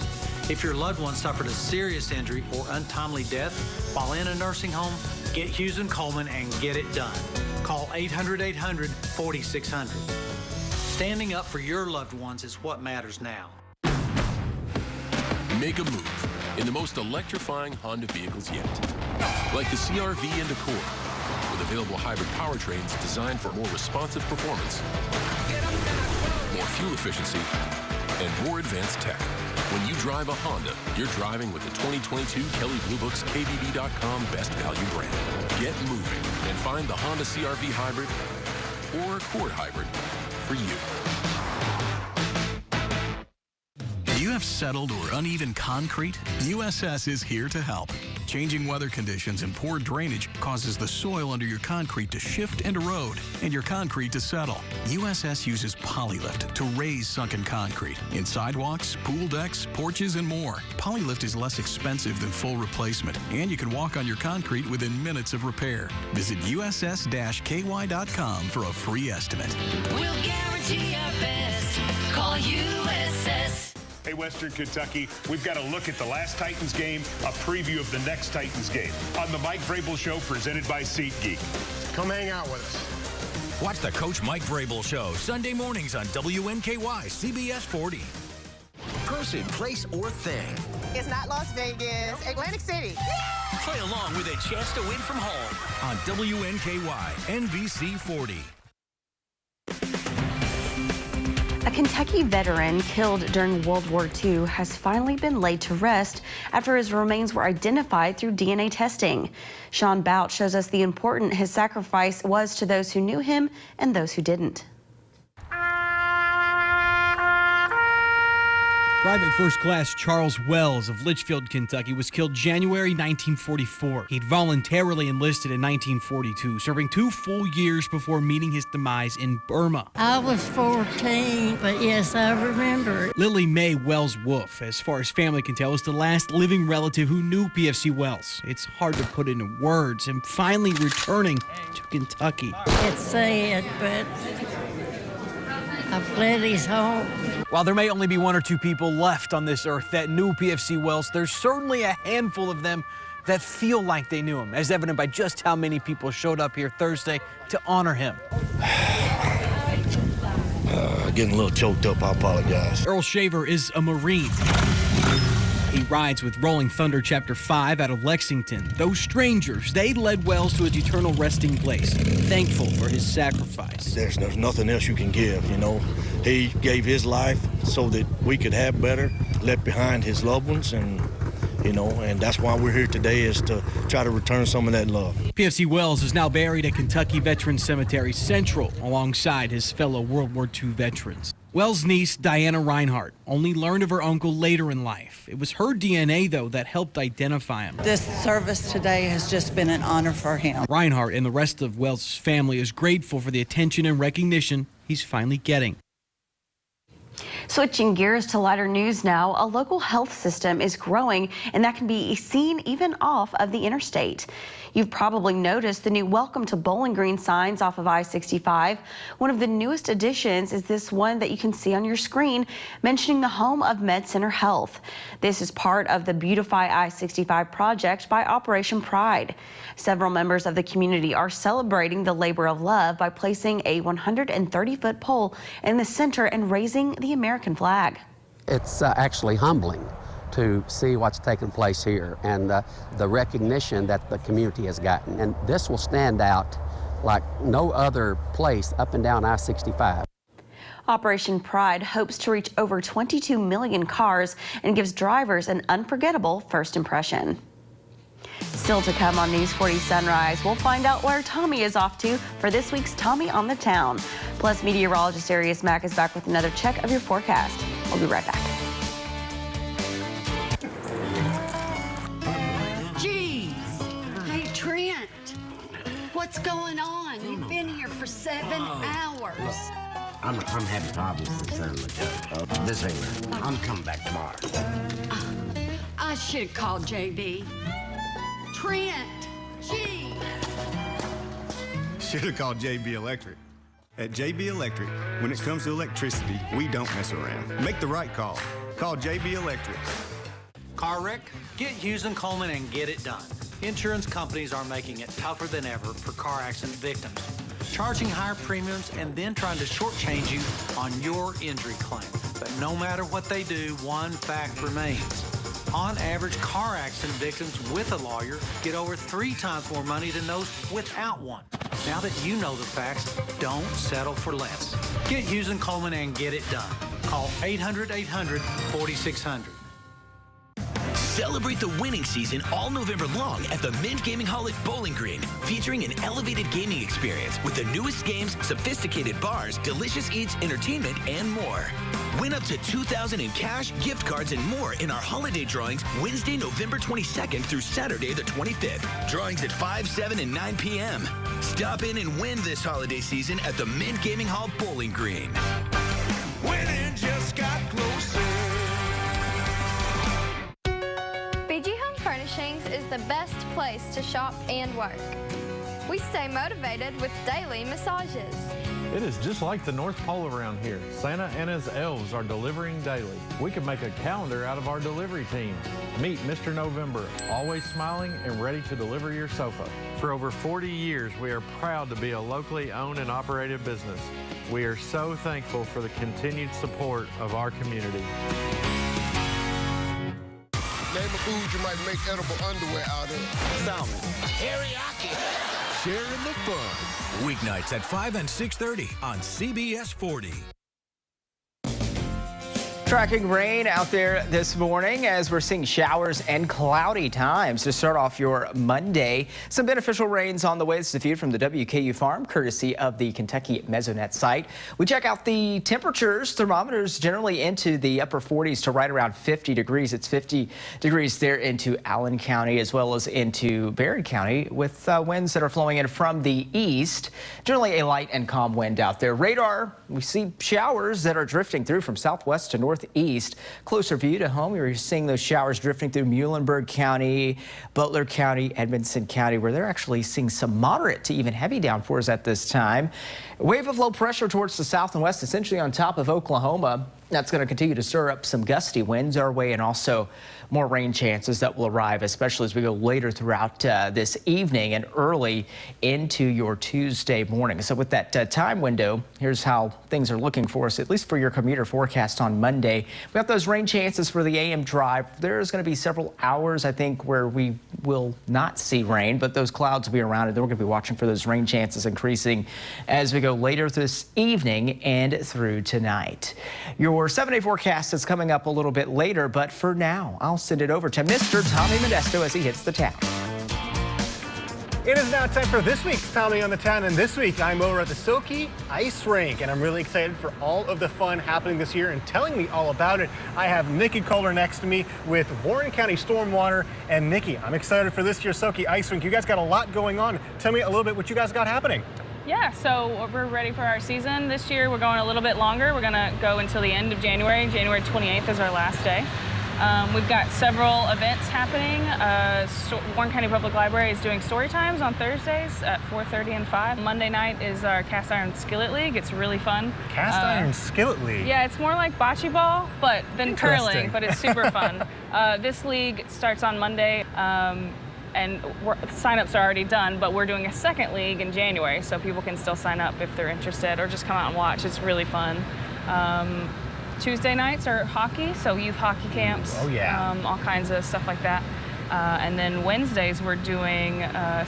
If your loved one suffered a serious injury or untimely death while in a nursing home, get Hughes & Coleman and get it done. Call 800-800-4600. Standing up for your loved ones is what matters now. Make a move in the most electrifying Honda vehicles yet. Like the CR-V and Accord, with available hybrid powertrains designed for more responsive performance, more fuel efficiency, and more advanced tech. When you drive a Honda, you're driving with the 2022 Kelley Blue Book's KBB.com Best Value brand. Get moving and find the Honda CR-V Hybrid or Accord Hybrid for you. Do you have settled or uneven concrete? USS is here to help. Changing weather conditions and poor drainage causes the soil under your concrete to shift and erode, and your concrete to settle. USS uses Polylift to raise sunken concrete in sidewalks, pool decks, porches, and more. Polylift is less expensive than full replacement, and you can walk on your concrete within minutes of repair. Visit uss-ky.com for a free estimate. We'll guarantee our best. Call USS. Hey, Western Kentucky, we've got a look at the last Titans game, a preview of the next Titans game on the Mike Vrabel Show presented by SeatGeek. Come hang out with us. Watch the Coach Mike Vrabel Show Sunday mornings on WNKY CBS 40. Person, place, or thing. It's not Las Vegas, Atlantic City. Play along with a chance to win from home on WNKY NBC 40. A Kentucky veteran killed during World War II has finally been laid to rest after his remains were identified through DNA testing. Sean Bout shows us the important his sacrifice was to those who knew him and those who didn't. Private First Class Charles Wells of Litchfield, Kentucky was killed January 1944. He'd voluntarily enlisted in 1942, serving 2 full years before meeting his demise in Burma. I was 14, but yes, I remember. Lily Mae Wells Wolf, as far as family can tell, is the last living relative who knew PFC Wells. It's hard to put into words, and finally returning to Kentucky. It's sad, but I fled his home. While there may only be 1 or 2 people left on this earth that knew PFC Wells, there's certainly a handful of them that feel like they knew him, as evident by just how many people showed up here Thursday to honor him. Getting a little choked up, I apologize. Earl Shaver is a Marine. He rides with Rolling Thunder Chapter 5 out of Lexington. Those strangers, they led Wells to his eternal resting place, thankful for his sacrifice. There's nothing else you can give, you know. He gave his life so that we could have better, left behind his loved ones, and, you know, and that's why we're here today, is to try to return some of that love. PFC Wells is now buried at Kentucky Veterans Cemetery Central alongside his fellow World War II veterans. Wells' niece, Diana Reinhardt, only learned of her uncle later in life. It was her DNA, though, that helped identify him. This service today has just been an honor for him. Reinhardt and the rest of Wells' family is grateful for the attention and recognition he's finally getting. Switching gears to lighter news now, a local health system is growing, and that can be seen even off of the interstate. You've probably noticed the new Welcome to Bowling Green signs off of I-65. One of the newest additions is this one that you can see on your screen, mentioning the home of Med Center Health. This is part of the Beautify I-65 project by Operation Pride. Several members of the community are celebrating the labor of love by placing a 130-foot pole in the center and raising the American flag. It's actually humbling to see what's taking place here and the recognition that the community has gotten. And this will stand out like no other place up and down I-65. Operation Pride hopes to reach over 22 million cars and gives drivers an unforgettable first impression. Still to come on News 40 Sunrise, we'll find out where Tommy is off to for this week's Tommy on the Town. Plus, meteorologist Darius Mack is back with another check of your forecast. We'll be right back. Geez. Hey, Trent. What's going on? You've been here for 7 hours. I'm having problems this evening. I'm coming back tomorrow. I should have called JB. Trent, gee. Should have called JB Electric. At JB Electric, when it comes to electricity, we don't mess around. Make the right call. Call JB Electric. Car wreck? Get Hughes & Coleman and get it done. Insurance companies are making it tougher than ever for car accident victims, charging higher premiums and then trying to shortchange you on your injury claim. But no matter what they do, one fact remains. On average, car accident victims with a lawyer get over 3 times more money than those without one. Now that you know the facts, don't settle for less. Get Hughes & Coleman and get it done. Call 800-800-4600. Celebrate the winning season all November long at the Mint Gaming Hall at Bowling Green, featuring an elevated gaming experience with the newest games, sophisticated bars, delicious eats, entertainment, and more. Win up to $2,000 in cash, gift cards, and more in our holiday drawings Wednesday, November 22nd through Saturday the 25th. Drawings at 5, 7, and 9 p.m. Stop in and win this holiday season at the Mint Gaming Hall Bowling Green. Winning just got closer. BG Home Furnishings is the best place to shop and work. We stay motivated with daily massages. It is just like the North Pole around here. Santa and his elves are delivering daily. We can make a calendar out of our delivery team. Meet Mr. November, always smiling and ready to deliver your sofa. For over 40 years, we are proud to be a locally owned and operated business. We are so thankful for the continued support of our community. Name a food you might make edible underwear out of. Salmon. Teriyaki. Sharing the fun. Weeknights at 5 and 6:30 on CBS 40. Tracking rain out there this morning as we're seeing showers and cloudy times to start off your Monday. Some beneficial rains on the way. This is a view from the WKU farm, courtesy of the Kentucky Mesonet site. We check out the temperatures. Thermometers generally into the upper 40s to right around 50 degrees. It's 50 degrees there into Allen County as well as into Barry County with winds that are flowing in from the east. Generally a light and calm wind out there. Radar, we see showers that are drifting through from southwest to northeast. Closer view to home, you're seeing those showers drifting through Muhlenberg County, Butler County, Edmonson County, where they're actually seeing some moderate to even heavy downpours at this time. A wave of low pressure towards the south and west, essentially on top of Oklahoma. That's going to continue to stir up some gusty winds our way and also more rain chances that will arrive, especially as we go later throughout this evening and early into your Tuesday morning. So with that time window, here's how things are looking for us, at least for your commuter forecast on Monday. We got those rain chances for the AM drive. There's going to be several hours, I think, where we will not see rain, but those clouds will be around, and then we're going to be watching for those rain chances increasing as we go later this evening and through tonight. Your 7-day forecast is coming up a little bit later, but for now, I'll send it over to Mr. Tommy Modesto as he hits the town. It is now time for this week's Tommy on the Town, and this week I'm over at the Silky Ice Rink, and I'm really excited for all of the fun happening this year. And telling me all about it, I have Nikki Kohler next to me with Warren County Stormwater. And Nikki, I'm excited for this year's Silky Ice Rink. You guys got a lot going on. Tell me a little bit what you guys got happening. Yeah, so we're ready for our season. This year we're going a little bit longer. We're gonna go until the end of January. January 28th is our last day. We've got several events happening. Warren County Public Library is doing story times on Thursdays at 4:30 and 5. Monday night is our Cast Iron Skillet League. It's really fun. Cast Iron Skillet League? Yeah, it's more like bocce ball, but then curling, but it's super fun. This league starts on Monday, and sign-ups are already done, but we're doing a second league in January, so people can still sign up if they're interested or just come out and watch. It's really fun. Tuesday nights are hockey, so youth hockey camps. Oh yeah. All kinds of stuff like that. And then Wednesdays we're doing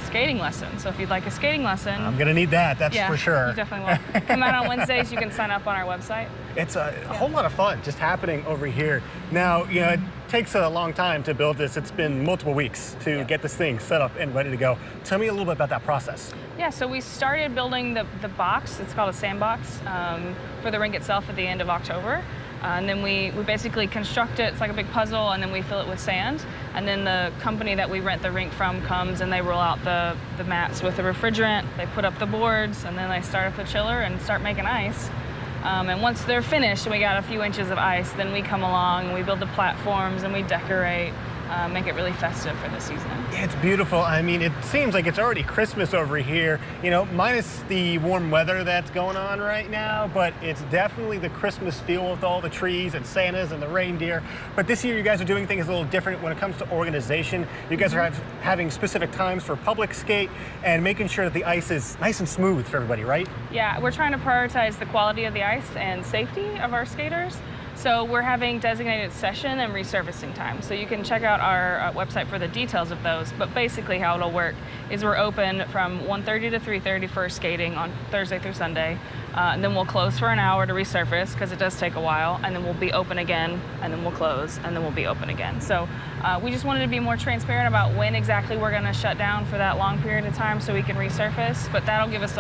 skating lessons. So if you'd like a skating lesson, I'm gonna need that. That's for sure. You definitely will. Come out on Wednesdays. You can sign up on our website. It's a whole lot of fun just happening over here. Now, you know, it takes a long time to build this. It's been multiple weeks to get this thing set up and ready to go. Tell me a little bit about that process. Yeah, so we started building the box. It's called a sandbox for the rink itself at the end of October. And then we basically construct it. It's like a big puzzle, and then we fill it with sand. And then the company that we rent the rink from comes and they roll out the mats with the refrigerant. They put up the boards, and then they start up the chiller and start making ice. And once they're finished, we got a few inches of ice, then we come along and we build the platforms and we decorate, make it really festive for the season. It's beautiful. I mean, it seems like it's already Christmas over here, you know, minus the warm weather that's going on right now, but it's definitely the Christmas feel with all the trees and Santas and the reindeer. But this year you guys are doing things a little different when it comes to organization. You guys are having specific times for public skate and making sure that the ice is nice and smooth for everybody, right? Yeah, we're trying to prioritize the quality of the ice and safety of our skaters. So we're having designated session and resurfacing time. So you can check out our website for the details of those. But basically how it'll work is we're open from 1:30 to 3:30 for skating on Thursday through Sunday. And then we'll close for an hour to resurface because it does take a while. And then we'll be open again, and then we'll close, and then we'll be open again. So we just wanted to be more transparent about when exactly we're gonna shut down for that long period of time so we can resurface. But that'll give us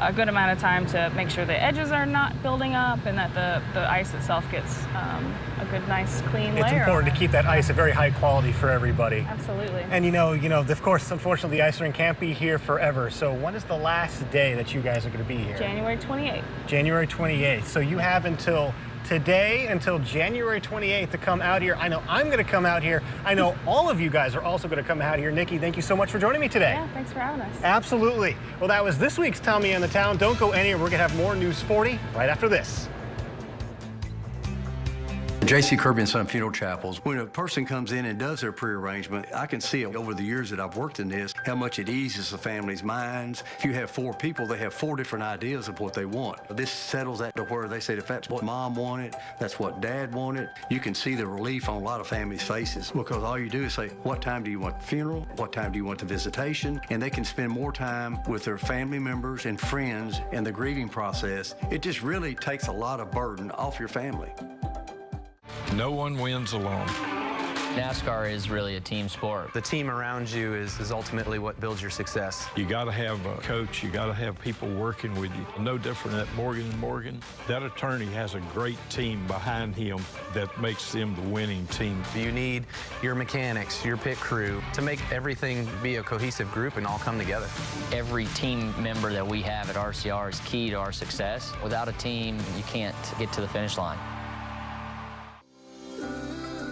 a good amount of time to make sure the edges are not building up and that the ice itself gets a good, nice, clean layer. It's important to keep that ice a very high quality for everybody. Absolutely. And you know, of course, unfortunately, the ice rink can't be here forever. So when is the last day that you guys are going to be here? January 28th. January 28th. So you have until today, until January 28th to come out here. I know I'm going to come out here. I know all of you guys are also going to come out here. Nikki, thank you so much for joining me today. Yeah, thanks for having us. Absolutely. Well, that was this week's Tommy on the Town. Don't go anywhere. We're going to have more News 40 right after this. J.C. Kirby and Son Funeral Chapels. When a person comes in and does their prearrangement, I can see it over the years that I've worked in this, how much it eases the family's minds. If you have 4 people, they have 4 different ideas of what they want. This settles that to where they say, if that's what Mom wanted, that's what Dad wanted, you can see the relief on a lot of families' faces, because all you do is say, what time do you want the funeral? What time do you want the visitation? And they can spend more time with their family members and friends in the grieving process. It just really takes a lot of burden off your family. No one wins alone. NASCAR is really a team sport. The team around you is ultimately what builds your success. You got to have a coach. You got to have people working with you. No different at Morgan & Morgan. That attorney has a great team behind him that makes them the winning team. You need your mechanics, your pit crew to make everything be a cohesive group and all come together. Every team member that we have at RCR is key to our success. Without a team, you can't get to the finish line.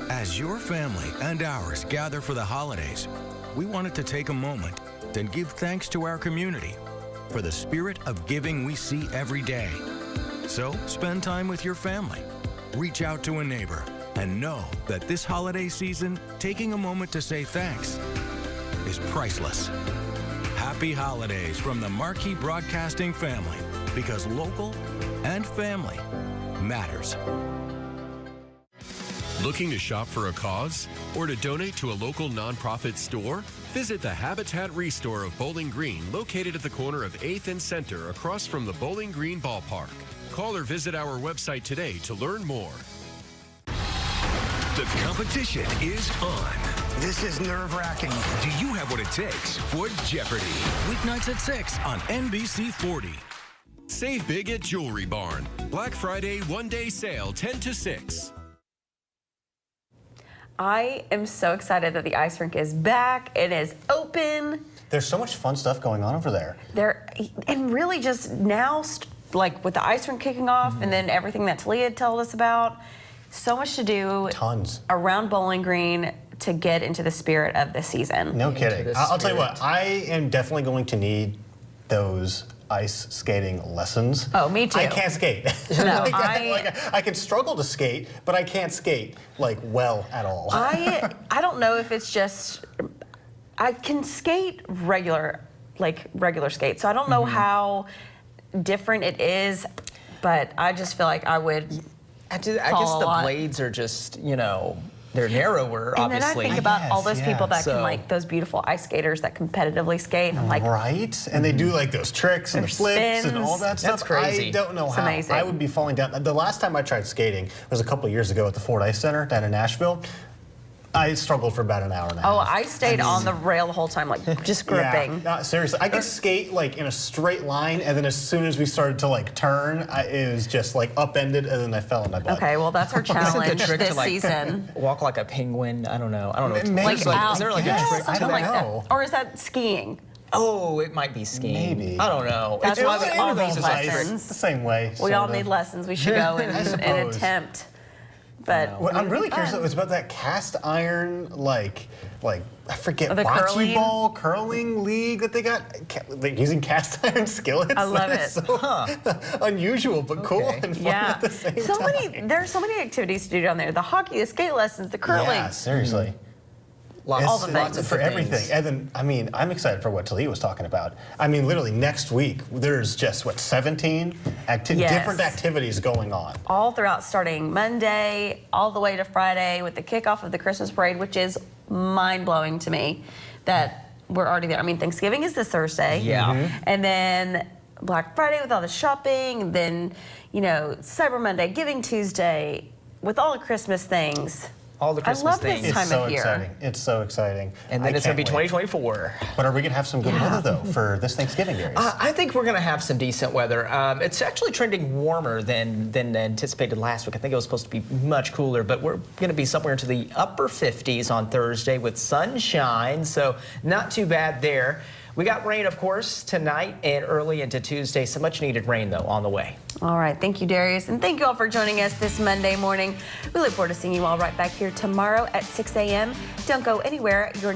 As your family and ours gather for the holidays, we wanted to take a moment and give thanks to our community for the spirit of giving we see every day. So spend time with your family, reach out to a neighbor, and know that this holiday season, taking a moment to say thanks is priceless. Happy holidays from the Marquee Broadcasting family, because local and family matters. Looking to shop for a cause or to donate to a local nonprofit store? Visit the Habitat Restore of Bowling Green, located at the corner of 8th and Center across from the Bowling Green Ballpark. Call or visit our website today to learn more. The competition is on. This is nerve-wracking. Do you have what it it takes for Jeopardy! Weeknights at 6 on NBC 40. Save big at Jewelry Barn. Black Friday one-day sale 10 to 6. I am so excited that the ice rink is back. It is open. There's so much fun stuff going on over there. And really just now, like with the ice rink kicking off and then everything that Talia told us about, so much to do. Tons. Around Bowling Green to get into the spirit of the season. No kidding. I'll tell you what, I am definitely going to need those ice skating lessons. Oh, me too. I can't skate. No, I can struggle to skate, but I can't skate like well at all. I don't know if it's just, I can skate regular skate, so I don't know how different it is, but I just feel like I would. I guess the blades are just, they're narrower, and obviously. then I think about all those people that can, like, those beautiful ice skaters that competitively skate. And I'm like, right? And they do like those tricks and the flips and all that stuff. That's crazy. I don't know It's how. amazing. I would be falling down. The last time I tried skating was a couple years ago at the Ford Ice Center down in Nashville. I struggled for about an hour and a half. oh, I stayed on the rail the whole time, like just gripping. Yeah, seriously. I could skate like in a straight line, and then as soon as we started to like turn, it was just like upended, and then I fell on my butt. Okay, well that's our challenge this season. Walk like a penguin. I don't know. Maybe. Is there like a trick? I don't like know. that. Or is that skiing? Oh, it might be skiing. Maybe. I don't know. That's why we all need involves ice. lessons. The same way. We all sort of. need lessons. We should go and attempt. But what I'm really curious is about that cast iron, like I forget, the bocce curling league that they got. They're using cast iron skillets. I love it. So unusual, but cool and fun at the same time. There's so many activities to do down there. The hockey, the skate lessons, the curling. Yeah, seriously. All the things. For everything. And then, I'm excited for what Talia was talking about. Literally next week, there's just, 17 different activities going on. All throughout, starting Monday, all the way to Friday, with the kickoff of the Christmas parade, which is mind-blowing to me that we're already there. Thanksgiving is this Thursday. Yeah. And then Black Friday with all the shopping, and then, Cyber Monday, Giving Tuesday, with all the Christmas things. All the Christmas things. I love this time of year. Exciting. It's so exciting. And then it's going to be 2024. But are we going to have some good weather, though, for this Thanksgiving, Darius? I think we're going to have some decent weather. It's actually trending warmer than anticipated last week. I think it was supposed to be much cooler, but we're going to be somewhere into the upper 50s on Thursday with sunshine, so not too bad there. We got rain, of course, tonight and early into Tuesday. Some much-needed rain, though, on the way. All right. Thank you, Darius. And thank you all for joining us this Monday morning. We look forward to seeing you all right back here tomorrow at 6 a.m. Don't go anywhere. Your